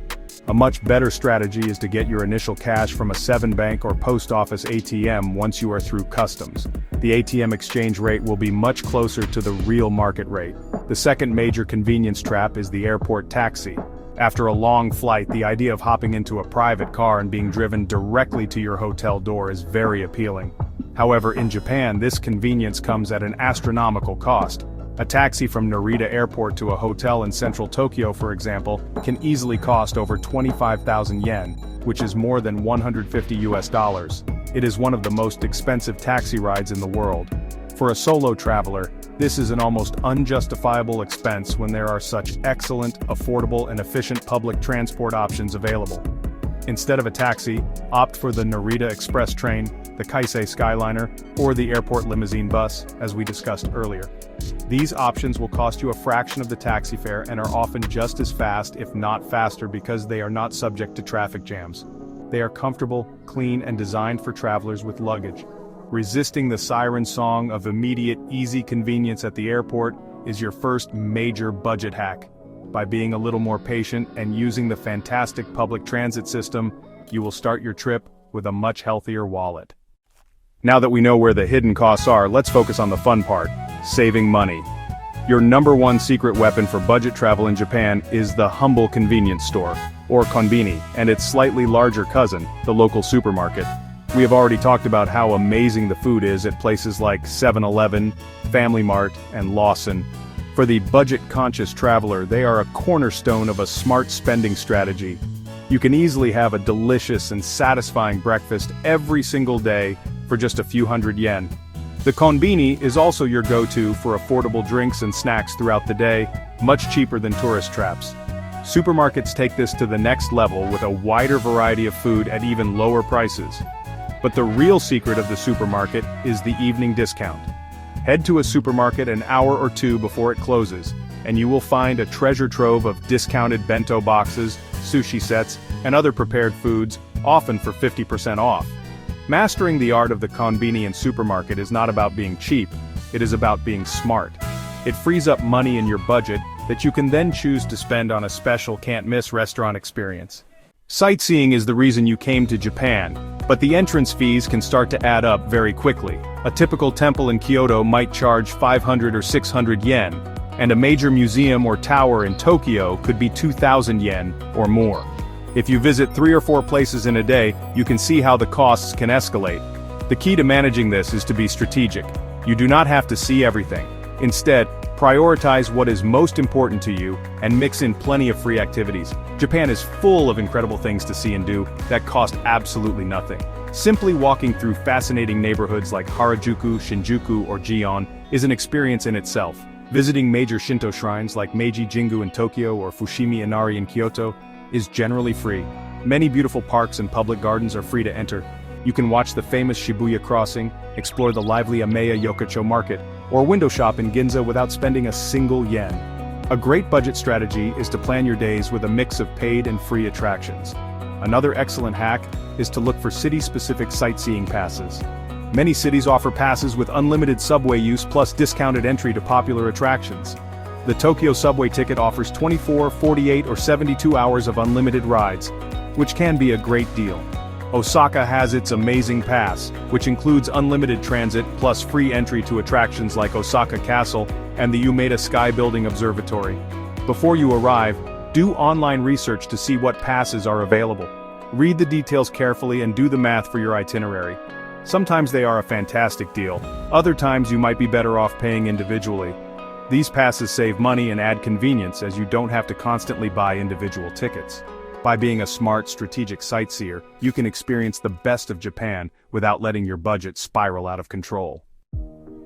A much better strategy is to get your initial cash from a 7-bank or post office ATM once you are through customs. The ATM exchange rate will be much closer to the real market rate. The second major convenience trap is the airport taxi. After a long flight, the idea of hopping into a private car and being driven directly to your hotel door is very appealing. However, in Japan, this convenience comes at an astronomical cost. A taxi from Narita Airport to a hotel in central Tokyo, for example, can easily cost over 25,000 yen, which is more than $150. It is one of the most expensive taxi rides in the world. For a solo traveler, this is an almost unjustifiable expense when there are such excellent, affordable, and efficient public transport options available. Instead of a taxi, opt for the Narita Express train, the Keisei Skyliner, or the airport limousine bus, as we discussed earlier. These options will cost you a fraction of the taxi fare and are often just as fast, if not faster, because they are not subject to traffic jams. They are comfortable, clean, and designed for travelers with luggage. Resisting the siren song of immediate, easy convenience at the airport is your first major budget hack. By being a little more patient and using the fantastic public transit system, you will start your trip with a much healthier wallet. Now that we know where the hidden costs are, let's focus on the fun part: saving money. Your number one secret weapon for budget travel in Japan is the humble convenience store, or konbini, and its slightly larger cousin, the local supermarket. We have already talked about how amazing the food is at places like 7-Eleven, Family Mart, and Lawson. For the budget-conscious traveler, they are a cornerstone of a smart spending strategy. You can easily have a delicious and satisfying breakfast every single day for just a few hundred yen. The konbini is also your go-to for affordable drinks and snacks throughout the day, much cheaper than tourist traps. Supermarkets take this to the next level with a wider variety of food at even lower prices. But the real secret of the supermarket is the evening discount. Head to a supermarket an hour or two before it closes, and you will find a treasure trove of discounted bento boxes, sushi sets, and other prepared foods, often for 50% off. Mastering the art of the konbini in supermarket is not about being cheap, it is about being smart. It frees up money in your budget that you can then choose to spend on a special can't-miss restaurant experience. Sightseeing is the reason you came to Japan, but the entrance fees can start to add up very quickly. A typical temple in Kyoto might charge 500 or 600 yen, and a major museum or tower in Tokyo could be 2,000 yen or more. If you visit 3 or 4 places in a day, you can see how the costs can escalate. The key to managing this is to be strategic. You do not have to see everything. Instead, prioritize what is most important to you and mix in plenty of free activities. Japan is full of incredible things to see and do that cost absolutely nothing. Simply walking through fascinating neighborhoods like Harajuku, Shinjuku, or Gion is an experience in itself. Visiting major Shinto shrines like Meiji Jingu in Tokyo or Fushimi Inari in Kyoto is generally free. Many beautiful parks and public gardens are free to enter. You can watch the famous Shibuya crossing, explore the lively Ameya Yokocho market, or window shop in Ginza without spending a single yen. A great budget strategy is to plan your days with a mix of paid and free attractions. Another excellent hack is to look for city-specific sightseeing passes. Many cities offer passes with unlimited subway use plus discounted entry to popular attractions. The Tokyo subway ticket offers 24, 48, or 72 hours of unlimited rides, which can be a great deal. Osaka has its amazing pass, which includes unlimited transit plus free entry to attractions like Osaka Castle and the Umeda Sky Building Observatory. Before you arrive, do online research to see what passes are available. Read the details carefully and do the math for your itinerary. Sometimes they are a fantastic deal, other times you might be better off paying individually. These passes save money and add convenience as you don't have to constantly buy individual tickets. By being a smart, strategic sightseer, you can experience the best of Japan without letting your budget spiral out of control.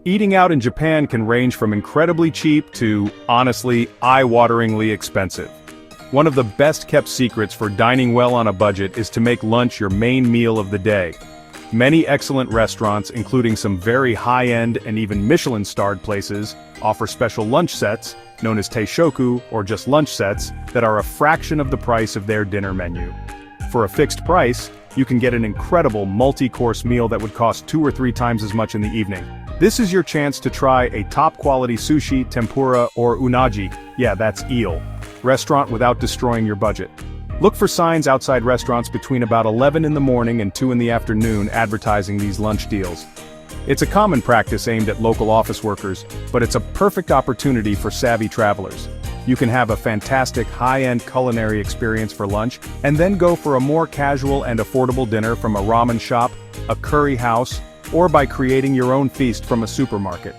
Eating out in Japan can range from incredibly cheap to, honestly, eye-wateringly expensive. One of the best-kept secrets for dining well on a budget is to make lunch your main meal of the day. Many excellent restaurants, including some very high-end and even Michelin-starred places, offer special lunch sets, known as teishoku or just lunch sets, that are a fraction of the price of their dinner menu. For a fixed price, you can get an incredible multi-course meal that would cost 2 or 3 times as much in the evening. This is your chance to try a top-quality sushi, tempura, or unagi, yeah, that's eel, restaurant without destroying your budget. Look for signs outside restaurants between about 11 in the morning and 2 in the afternoon advertising these lunch deals. It's a common practice aimed at local office workers, but it's a perfect opportunity for savvy travelers. You can have a fantastic high-end culinary experience for lunch, and then go for a more casual and affordable dinner from a ramen shop, a curry house, or by creating your own feast from a supermarket.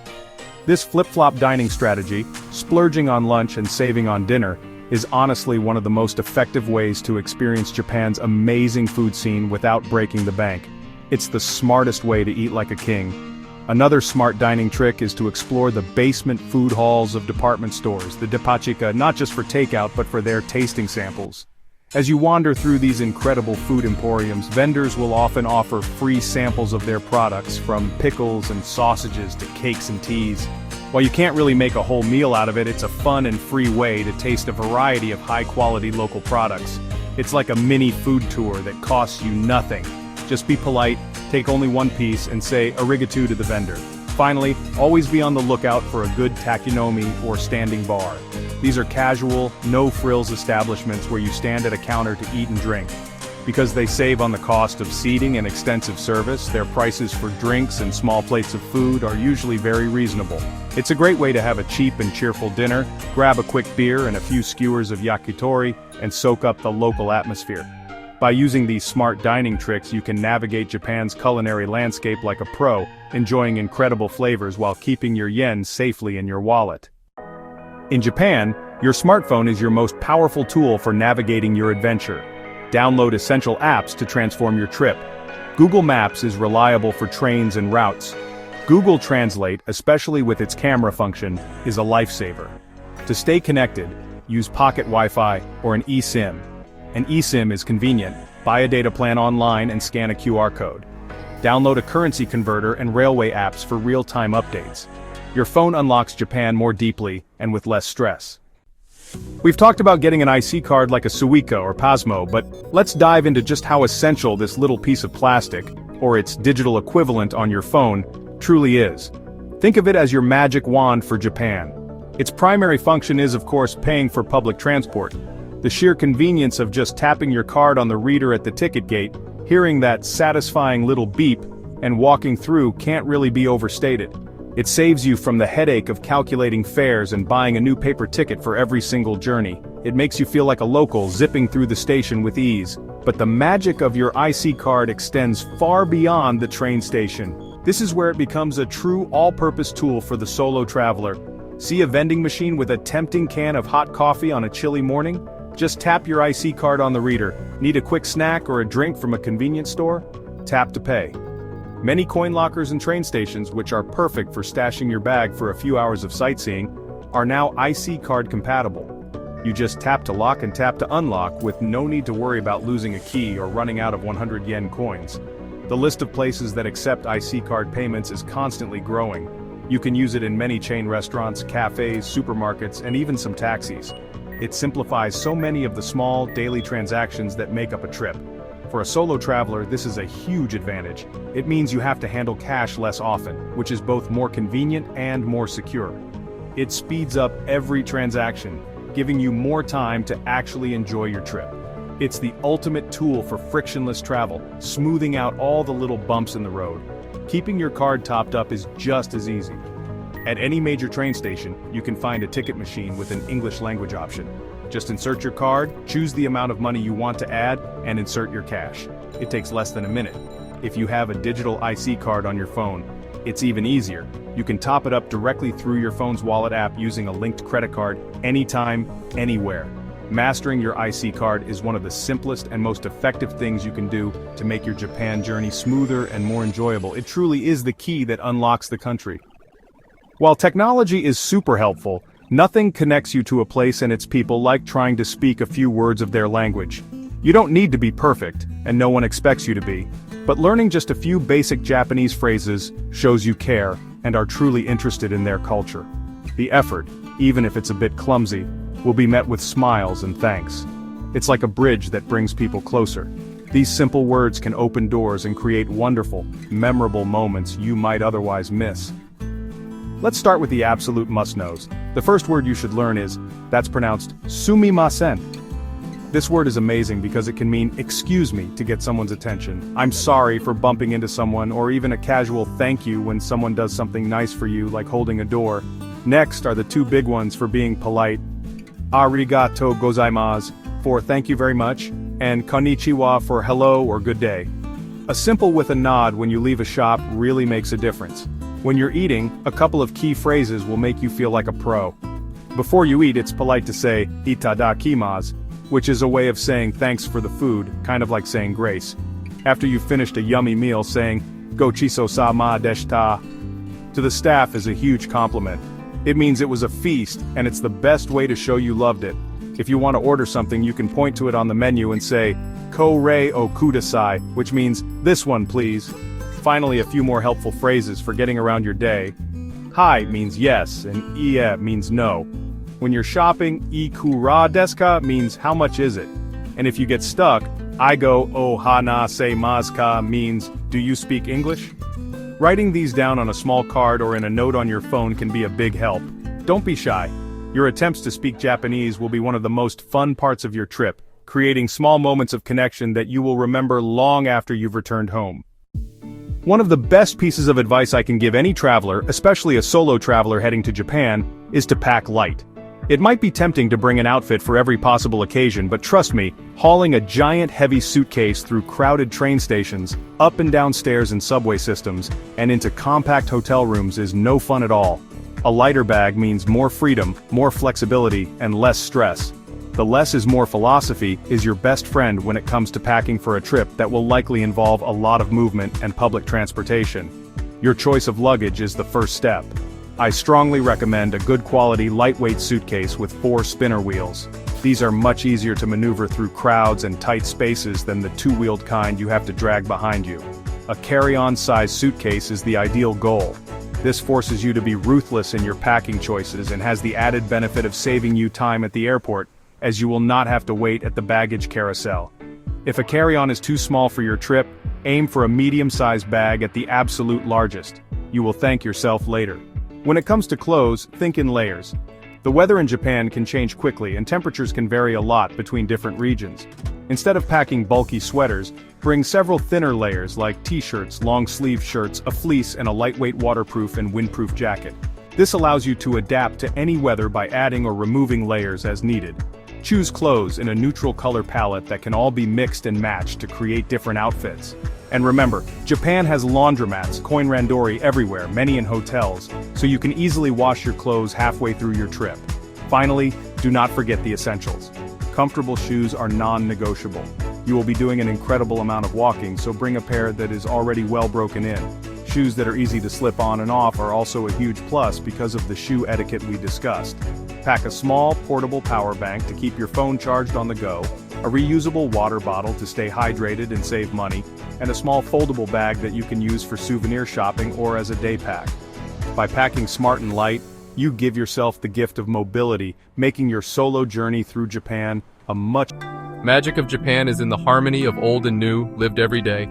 This flip-flop dining strategy, splurging on lunch and saving on dinner, is honestly one of the most effective ways to experience Japan's amazing food scene without breaking the bank. It's the smartest way to eat like a king. Another smart dining trick is to explore the basement food halls of department stores, the depachika, not just for takeout but for their tasting samples. As you wander through these incredible food emporiums, vendors will often offer free samples of their products, from pickles and sausages to cakes and teas. While you can't really make a whole meal out of it, it's a fun and free way to taste a variety of high-quality local products. It's like a mini food tour that costs you nothing. Just be polite, take only one piece, and say arigato to the vendor. Finally, always be on the lookout for a good takunomi or standing bar. These are casual, no-frills establishments where you stand at a counter to eat and drink. Because they save on the cost of seating and extensive service, their prices for drinks and small plates of food are usually very reasonable. It's a great way to have a cheap and cheerful dinner, grab a quick beer and a few skewers of yakitori, and soak up the local atmosphere. By using these smart dining tricks, you can navigate Japan's culinary landscape like a pro, enjoying incredible flavors while keeping your yen safely in your wallet. In Japan, your smartphone is your most powerful tool for navigating your adventure. Download essential apps to transform your trip. Google Maps is reliable for trains and routes. Google Translate, especially with its camera function, is a lifesaver. To stay connected, use pocket Wi-Fi or an eSIM. An eSIM is convenient. Buy a data plan online and scan a QR code. Download a currency converter and railway apps for real-time updates. Your phone unlocks Japan more deeply and with less stress. We've talked about getting an IC card like a Suica or Pasmo, but let's dive into just how essential this little piece of plastic, or its digital equivalent on your phone, truly is. Think of it as your magic wand for Japan. Its primary function is, of course, paying for public transport. The sheer convenience of just tapping your card on the reader at the ticket gate, hearing that satisfying little beep, and walking through can't really be overstated. It saves you from the headache of calculating fares and buying a new paper ticket for every single journey. It makes you feel like a local zipping through the station with ease. But the magic of your IC card extends far beyond the train station. This is where it becomes a true all-purpose tool for the solo traveler. See a vending machine with a tempting can of hot coffee on a chilly morning? Just tap your IC card on the reader. Need a quick snack or a drink from a convenience store? Tap to pay. Many coin lockers and train stations, which are perfect for stashing your bag for a few hours of sightseeing, are now IC card compatible. You just tap to lock and tap to unlock with no need to worry about losing a key or running out of 100 yen coins. The list of places that accept IC card payments is constantly growing. You can use it in many chain restaurants, cafes, supermarkets, and even some taxis. It simplifies so many of the small, daily transactions that make up a trip. For a solo traveler, this is a huge advantage. It means you have to handle cash less often, which is both more convenient and more secure. It speeds up every transaction, giving you more time to actually enjoy your trip. It's the ultimate tool for frictionless travel, smoothing out all the little bumps in the road. Keeping your card topped up is just as easy. At any major train station, you can find a ticket machine with an English language option. Just insert your card, choose the amount of money you want to add, and insert your cash. It takes less than a minute. If you have a digital IC card on your phone, it's even easier. You can top it up directly through your phone's wallet app using a linked credit card, anytime, anywhere. Mastering your IC card is one of the simplest and most effective things you can do to make your Japan journey smoother and more enjoyable. It truly is the key that unlocks the country. While technology is super helpful, nothing connects you to a place and its people like trying to speak a few words of their language. You don't need to be perfect, and no one expects you to be, but learning just a few basic Japanese phrases shows you care and are truly interested in their culture. The effort, even if it's a bit clumsy, will be met with smiles and thanks. It's like a bridge that brings people closer. These simple words can open doors and create wonderful, memorable moments you might otherwise miss. Let's start with the absolute must-knows. The first word you should learn that's pronounced sumimasen. This word is amazing because it can mean excuse me to get someone's attention. I'm sorry for bumping into someone, or even a casual thank you when someone does something nice for you, like holding a door. Next are the two big ones for being polite. Arigato gozaimasu for thank you very much, and konnichiwa for hello or good day. A simple with a nod when you leave a shop really makes a difference. When you're eating, a couple of key phrases will make you feel like a pro. Before you eat, it's polite to say itadakimasu, which is a way of saying thanks for the food, kind of like saying grace. After you've finished a yummy meal, saying gochiso-sama deshita to the staff is a huge compliment. It means it was a feast, and it's the best way to show you loved it. If you want to order something, you can point to it on the menu and say, "Korei o kudasai," which means, "This one, please." Finally, a few more helpful phrases for getting around your day. Hi means yes, and ie means no. When you're shopping, ikura desu ka means how much is it? And if you get stuck, aigo o hanasemasu ka means, do you speak English? Writing these down on a small card or in a note on your phone can be a big help. Don't be shy. Your attempts to speak Japanese will be one of the most fun parts of your trip, creating small moments of connection that you will remember long after you've returned home. One of the best pieces of advice I can give any traveler, especially a solo traveler heading to Japan, is to pack light. It might be tempting to bring an outfit for every possible occasion, but trust me, hauling a giant heavy suitcase through crowded train stations, up and down stairs in subway systems, and into compact hotel rooms is no fun at all. A lighter bag means more freedom, more flexibility, and less stress. The less is more philosophy is your best friend when it comes to packing for a trip that will likely involve a lot of movement and public transportation. Your choice of luggage is the first step. I strongly recommend a good quality lightweight suitcase with 4 spinner wheels. These are much easier to maneuver through crowds and tight spaces than the 2-wheeled kind you have to drag behind you. A carry-on size suitcase is the ideal goal. This forces you to be ruthless in your packing choices and has the added benefit of saving you time at the airport, as you will not have to wait at the baggage carousel. If a carry-on is too small for your trip, aim for a medium-sized bag at the absolute largest. You will thank yourself later. When it comes to clothes, think in layers. The weather in Japan can change quickly and temperatures can vary a lot between different regions. Instead of packing bulky sweaters, bring several thinner layers like t-shirts, long-sleeve shirts, a fleece, and a lightweight waterproof and windproof jacket. This allows you to adapt to any weather by adding or removing layers as needed. Choose clothes in a neutral color palette that can all be mixed and matched to create different outfits. And remember, Japan has laundromats, coin randori everywhere, many in hotels, so you can easily wash your clothes halfway through your trip. Finally, do not forget the essentials. Comfortable shoes are non-negotiable. You will be doing an incredible amount of walking, so bring a pair that is already well broken in. Shoes that are easy to slip on and off are also a huge plus because of the shoe etiquette we discussed. Pack a small, portable power bank to keep your phone charged on the go, a reusable water bottle to stay hydrated and save money, and a small foldable bag that you can use for souvenir shopping or as a day pack. By packing smart and light, you give yourself the gift of mobility, making your solo journey through Japan a much... Magic of Japan is in the harmony of old and new, lived every day.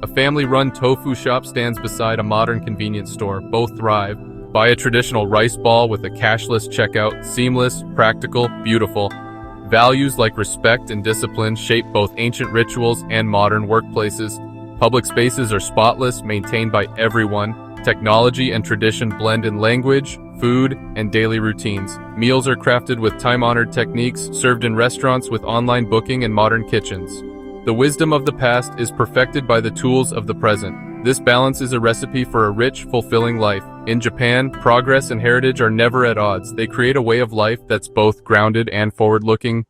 A family-run tofu shop stands beside a modern convenience store. Both thrive. Buy a traditional rice ball with a cashless checkout. Seamless, practical, beautiful. Values like respect and discipline shape both ancient rituals and modern workplaces. Public spaces are spotless, maintained by everyone. Technology and tradition blend in language, food, and daily routines. Meals are crafted with time-honored techniques, served in restaurants with online booking and modern kitchens. The wisdom of the past is perfected by the tools of the present. This balance is a recipe for a rich, fulfilling life. In Japan, progress and heritage are never at odds. They create a way of life that's both grounded and forward-looking.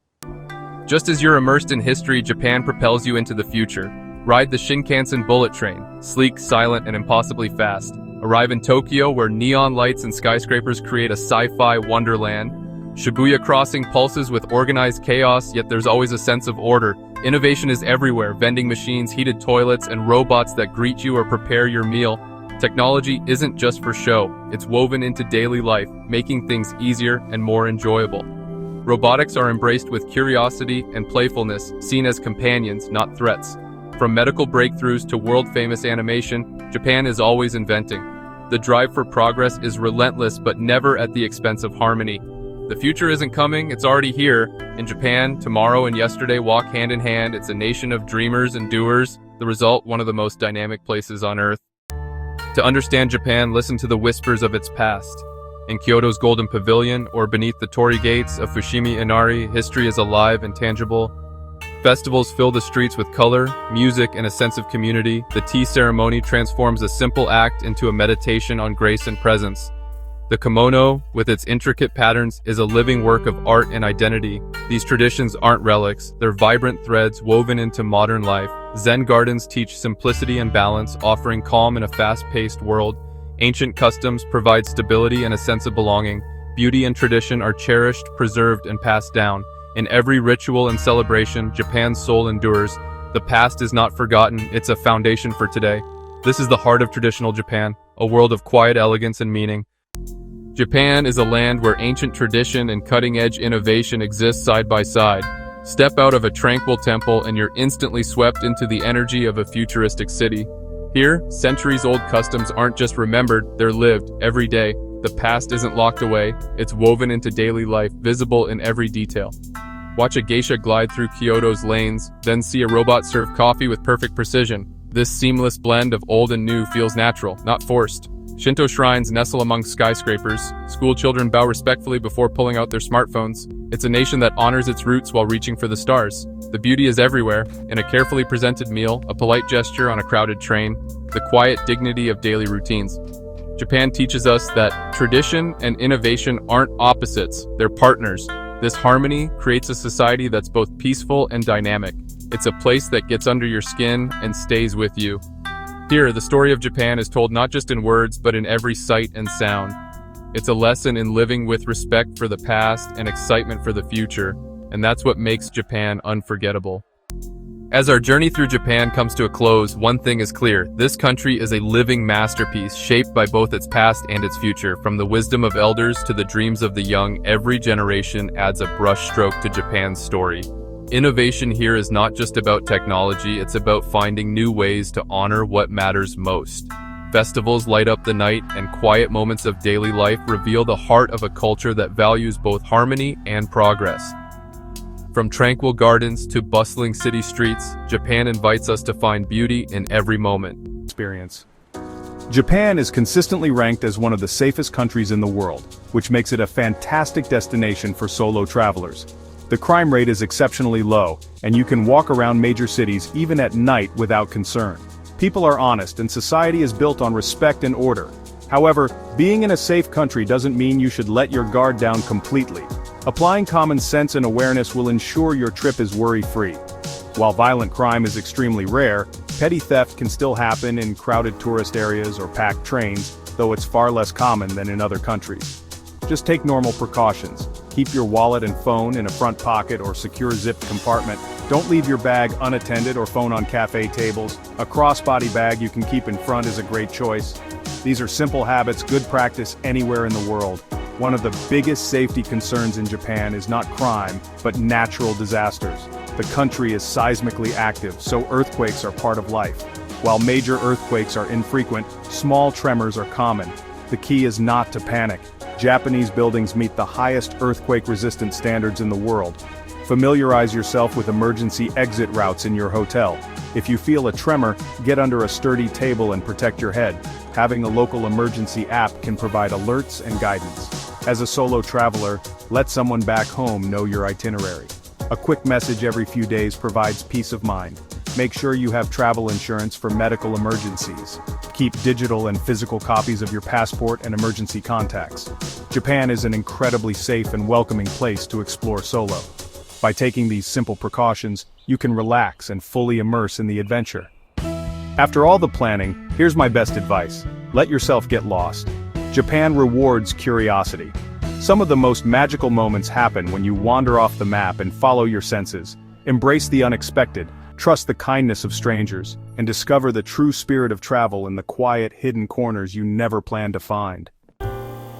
Just as you're immersed in history, Japan propels you into the future. Ride the Shinkansen bullet train, sleek, silent, and impossibly fast. Arrive in Tokyo, where neon lights and skyscrapers create a sci-fi wonderland. Shibuya Crossing pulses with organized chaos, yet there's always a sense of order. Innovation is everywhere: vending machines, heated toilets, and robots that greet you or prepare your meal. Technology isn't just for show, it's woven into daily life, making things easier and more enjoyable. Robotics are embraced with curiosity and playfulness, seen as companions, not threats. From medical breakthroughs to world-famous animation, Japan is always inventing. The drive for progress is relentless, but never at the expense of harmony. The future isn't coming, it's already here. In Japan, tomorrow and yesterday walk hand in hand. It's a nation of dreamers and doers. The result, one of the most dynamic places on Earth. To understand Japan, listen to the whispers of its past. In Kyoto's Golden Pavilion, or beneath the torii gates of Fushimi Inari, history is alive and tangible. Festivals fill the streets with color, music, and a sense of community. The tea ceremony transforms a simple act into a meditation on grace and presence. The kimono, with its intricate patterns, is a living work of art and identity. These traditions aren't relics, they're vibrant threads woven into modern life. Zen gardens teach simplicity and balance, offering calm in a fast-paced world. Ancient customs provide stability and a sense of belonging. Beauty and tradition are cherished, preserved, and passed down. In every ritual and celebration, Japan's soul endures. The past is not forgotten, it's a foundation for today. This is the heart of traditional Japan, a world of quiet elegance and meaning. Japan is a land where ancient tradition and cutting-edge innovation exist side by side. Step out of a tranquil temple and you're instantly swept into the energy of a futuristic city. Here, centuries-old customs aren't just remembered, they're lived every day. The past isn't locked away, it's woven into daily life, visible in every detail. Watch a geisha glide through Kyoto's lanes, then see a robot serve coffee with perfect precision. This seamless blend of old and new feels natural, not forced. Shinto shrines nestle among skyscrapers. School children bow respectfully before pulling out their smartphones. It's a nation that honors its roots while reaching for the stars. The beauty is everywhere, in a carefully presented meal, a polite gesture on a crowded train, the quiet dignity of daily routines. Japan teaches us that tradition and innovation aren't opposites, they're partners. This harmony creates a society that's both peaceful and dynamic. It's a place that gets under your skin and stays with you. Here, the story of Japan is told not just in words, but in every sight and sound. It's a lesson in living with respect for the past and excitement for the future, and that's what makes Japan unforgettable. As our journey through Japan comes to a close, one thing is clear: this country is a living masterpiece, shaped by both its past and its future. From the wisdom of elders to the dreams of the young, every generation adds a brushstroke to Japan's story. Innovation here is not just about technology, it's about finding new ways to honor what matters most. Festivals light up the night, and quiet moments of daily life reveal the heart of a culture that values both harmony and progress. From tranquil gardens to bustling city streets, Japan invites us to find beauty in every moment. Experience. Japan is consistently ranked as one of the safest countries in the world, which makes it a fantastic destination for solo travelers. The crime rate is exceptionally low, and you can walk around major cities even at night without concern. People are honest, and society is built on respect and order. However, being in a safe country doesn't mean you should let your guard down completely. Applying common sense and awareness will ensure your trip is worry-free. While violent crime is extremely rare, petty theft can still happen in crowded tourist areas or packed trains, though it's far less common than in other countries. Just take normal precautions. Keep your wallet and phone in a front pocket or secure zipped compartment. Don't leave your bag unattended or phone on cafe tables. A crossbody bag you can keep in front is a great choice. These are simple habits, good practice anywhere in the world. One of the biggest safety concerns in Japan is not crime, but natural disasters. The country is seismically active, so earthquakes are part of life. While major earthquakes are infrequent, small tremors are common. The key is not to panic. Japanese buildings meet the highest earthquake-resistant standards in the world. Familiarize yourself with emergency exit routes in your hotel. If you feel a tremor, get under a sturdy table and protect your head. having a local emergency app can provide alerts and guidance. As a solo traveler, let someone back home know your itinerary. A quick message every few days provides peace of mind. Make sure you have travel insurance for medical emergencies. Keep digital and physical copies of your passport and emergency contacts. Japan is an incredibly safe and welcoming place to explore solo. By taking these simple precautions, you can relax and fully immerse in the adventure. After all the planning, here's my best advice. Let yourself get lost. Japan rewards curiosity. Some of the most magical moments happen when you wander off the map and follow your senses. Embrace the unexpected, trust the kindness of strangers, and discover the true spirit of travel in the quiet, hidden corners you never planned to find.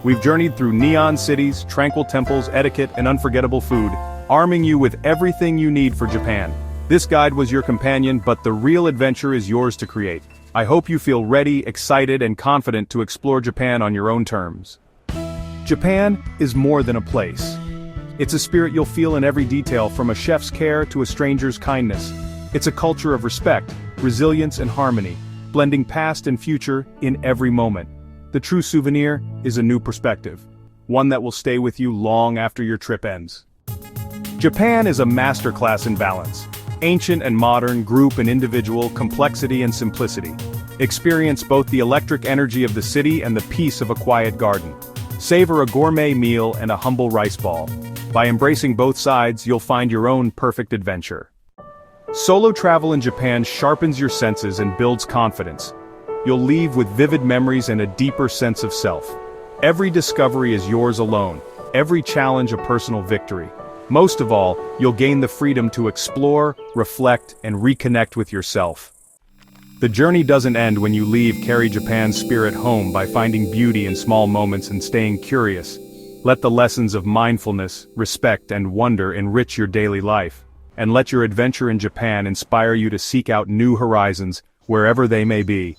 We've journeyed through neon cities, tranquil temples, etiquette, and unforgettable food, arming you with everything you need for Japan. This guide was your companion, but the real adventure is yours to create. I hope you feel ready, excited, and confident to explore Japan on your own terms. Japan is more than a place. It's a spirit you'll feel in every detail, from a chef's care to a stranger's kindness. It's a culture of respect, resilience, and harmony, blending past and future in every moment. The true souvenir is a new perspective, one that will stay with you long after your trip ends. Japan is a masterclass in balance. Ancient and modern, group and individual, complexity and simplicity. Experience both the electric energy of the city and the peace of a quiet garden. Savor a gourmet meal and a humble rice ball. By embracing both sides, you'll find your own perfect adventure. Solo travel in Japan sharpens your senses and builds confidence. You'll leave with vivid memories and a deeper sense of self. Every discovery is yours alone, every challenge a personal victory. Most of all, you'll gain the freedom to explore, reflect, and reconnect with yourself. The journey doesn't end when you leave. Carry Japan's spirit home by finding beauty in small moments and staying curious. Let the lessons of mindfulness, respect, and wonder enrich your daily life. And let your adventure in Japan inspire you to seek out new horizons, wherever they may be.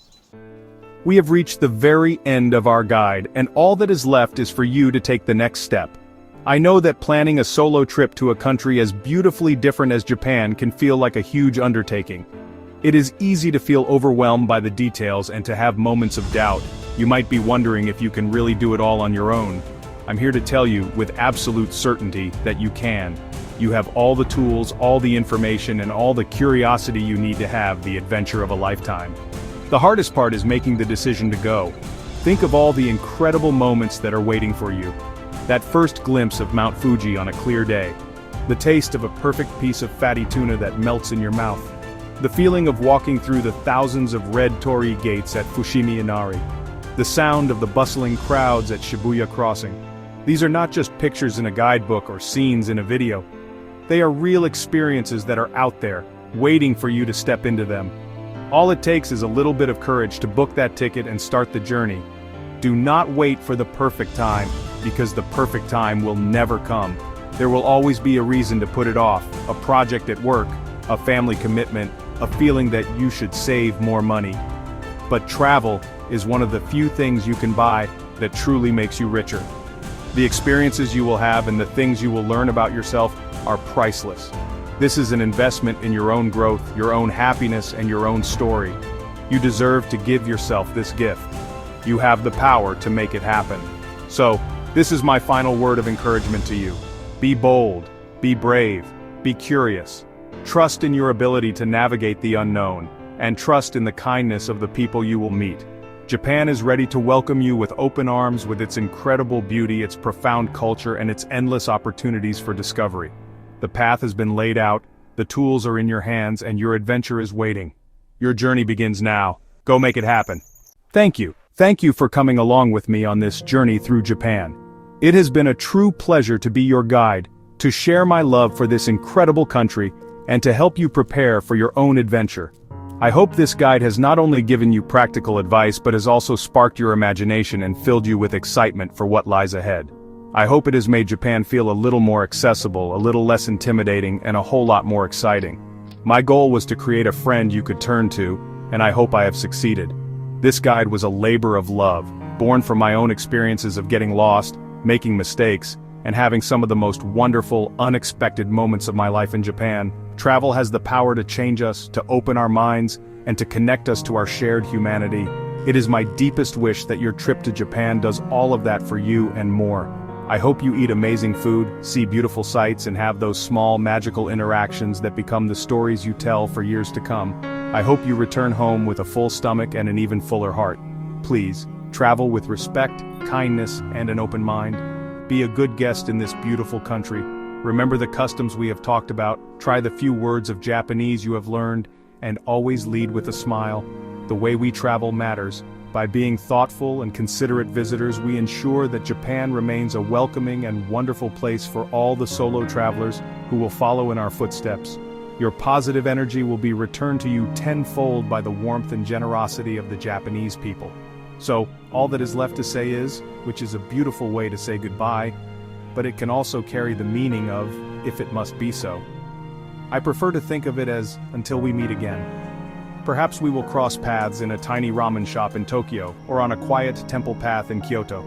We have reached the very end of our guide, and all that is left is for you to take the next step. I know that planning a solo trip to a country as beautifully different as Japan can feel like a huge undertaking. It is easy to feel overwhelmed by the details and to have moments of doubt. You might be wondering if you can really do it all on your own. I'm here to tell you with absolute certainty that you can. You have all the tools, all the information, and all the curiosity you need to have the adventure of a lifetime. The hardest part is making the decision to go. Think of all the incredible moments that are waiting for you. That first glimpse of Mount Fuji on a clear day. The taste of a perfect piece of fatty tuna that melts in your mouth. The feeling of walking through the thousands of red torii gates at Fushimi Inari. The sound of the bustling crowds at Shibuya Crossing. These are not just pictures in a guidebook or scenes in a video. They are real experiences that are out there, waiting for you to step into them. All it takes is a little bit of courage to book that ticket and start the journey. Do not wait for the perfect time, because the perfect time will never come. There will always be a reason to put it off, a project at work, a family commitment, a feeling that you should save more money. But travel is one of the few things you can buy that truly makes you richer. The experiences you will have and the things you will learn about yourself are priceless. This is an investment in your own growth, your own happiness, and your own story. You deserve to give yourself this gift. You have the power to make it happen. So, this is my final word of encouragement to you. Be bold, be brave, be curious. Trust in your ability to navigate the unknown, and trust in the kindness of the people you will meet. Japan is ready to welcome you with open arms, with its incredible beauty, its profound culture, and its endless opportunities for discovery. The path has been laid out, the tools are in your hands, and your adventure is waiting. Your journey begins now. Go make it happen. Thank you. Thank you for coming along with me on this journey through Japan. It has been a true pleasure to be your guide, to share my love for this incredible country, and to help you prepare for your own adventure. I hope this guide has not only given you practical advice but has also sparked your imagination and filled you with excitement for what lies ahead. I hope it has made Japan feel a little more accessible, a little less intimidating, and a whole lot more exciting. My goal was to create a friend you could turn to, and I hope I have succeeded. This guide was a labor of love, born from my own experiences of getting lost, making mistakes, and having some of the most wonderful, unexpected moments of my life in Japan. Travel has the power to change us, to open our minds, and to connect us to our shared humanity. It is my deepest wish that your trip to Japan does all of that for you and more. I hope you eat amazing food, see beautiful sights, and have those small magical interactions that become the stories you tell for years to come. I hope you return home with a full stomach and an even fuller heart. Please, travel with respect, kindness, and an open mind. Be a good guest in this beautiful country. Remember the customs we have talked about, try the few words of Japanese you have learned, and always lead with a smile. The way we travel matters. By being thoughtful and considerate visitors, we ensure that Japan remains a welcoming and wonderful place for all the solo travelers who will follow in our footsteps. Your positive energy will be returned to you tenfold by the warmth and generosity of the Japanese people. So, all that is left to say is, which is a beautiful way to say goodbye, but it can also carry the meaning of, if it must be so. I prefer to think of it as, until we meet again. Perhaps we will cross paths in a tiny ramen shop in Tokyo, or on a quiet temple path in Kyoto.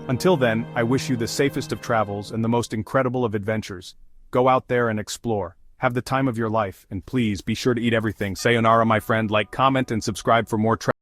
Until then, I wish you the safest of travels and the most incredible of adventures. Go out there and explore. Have the time of your life, and please be sure to eat everything. Sayonara, my friend. Like, comment, and subscribe for more travel.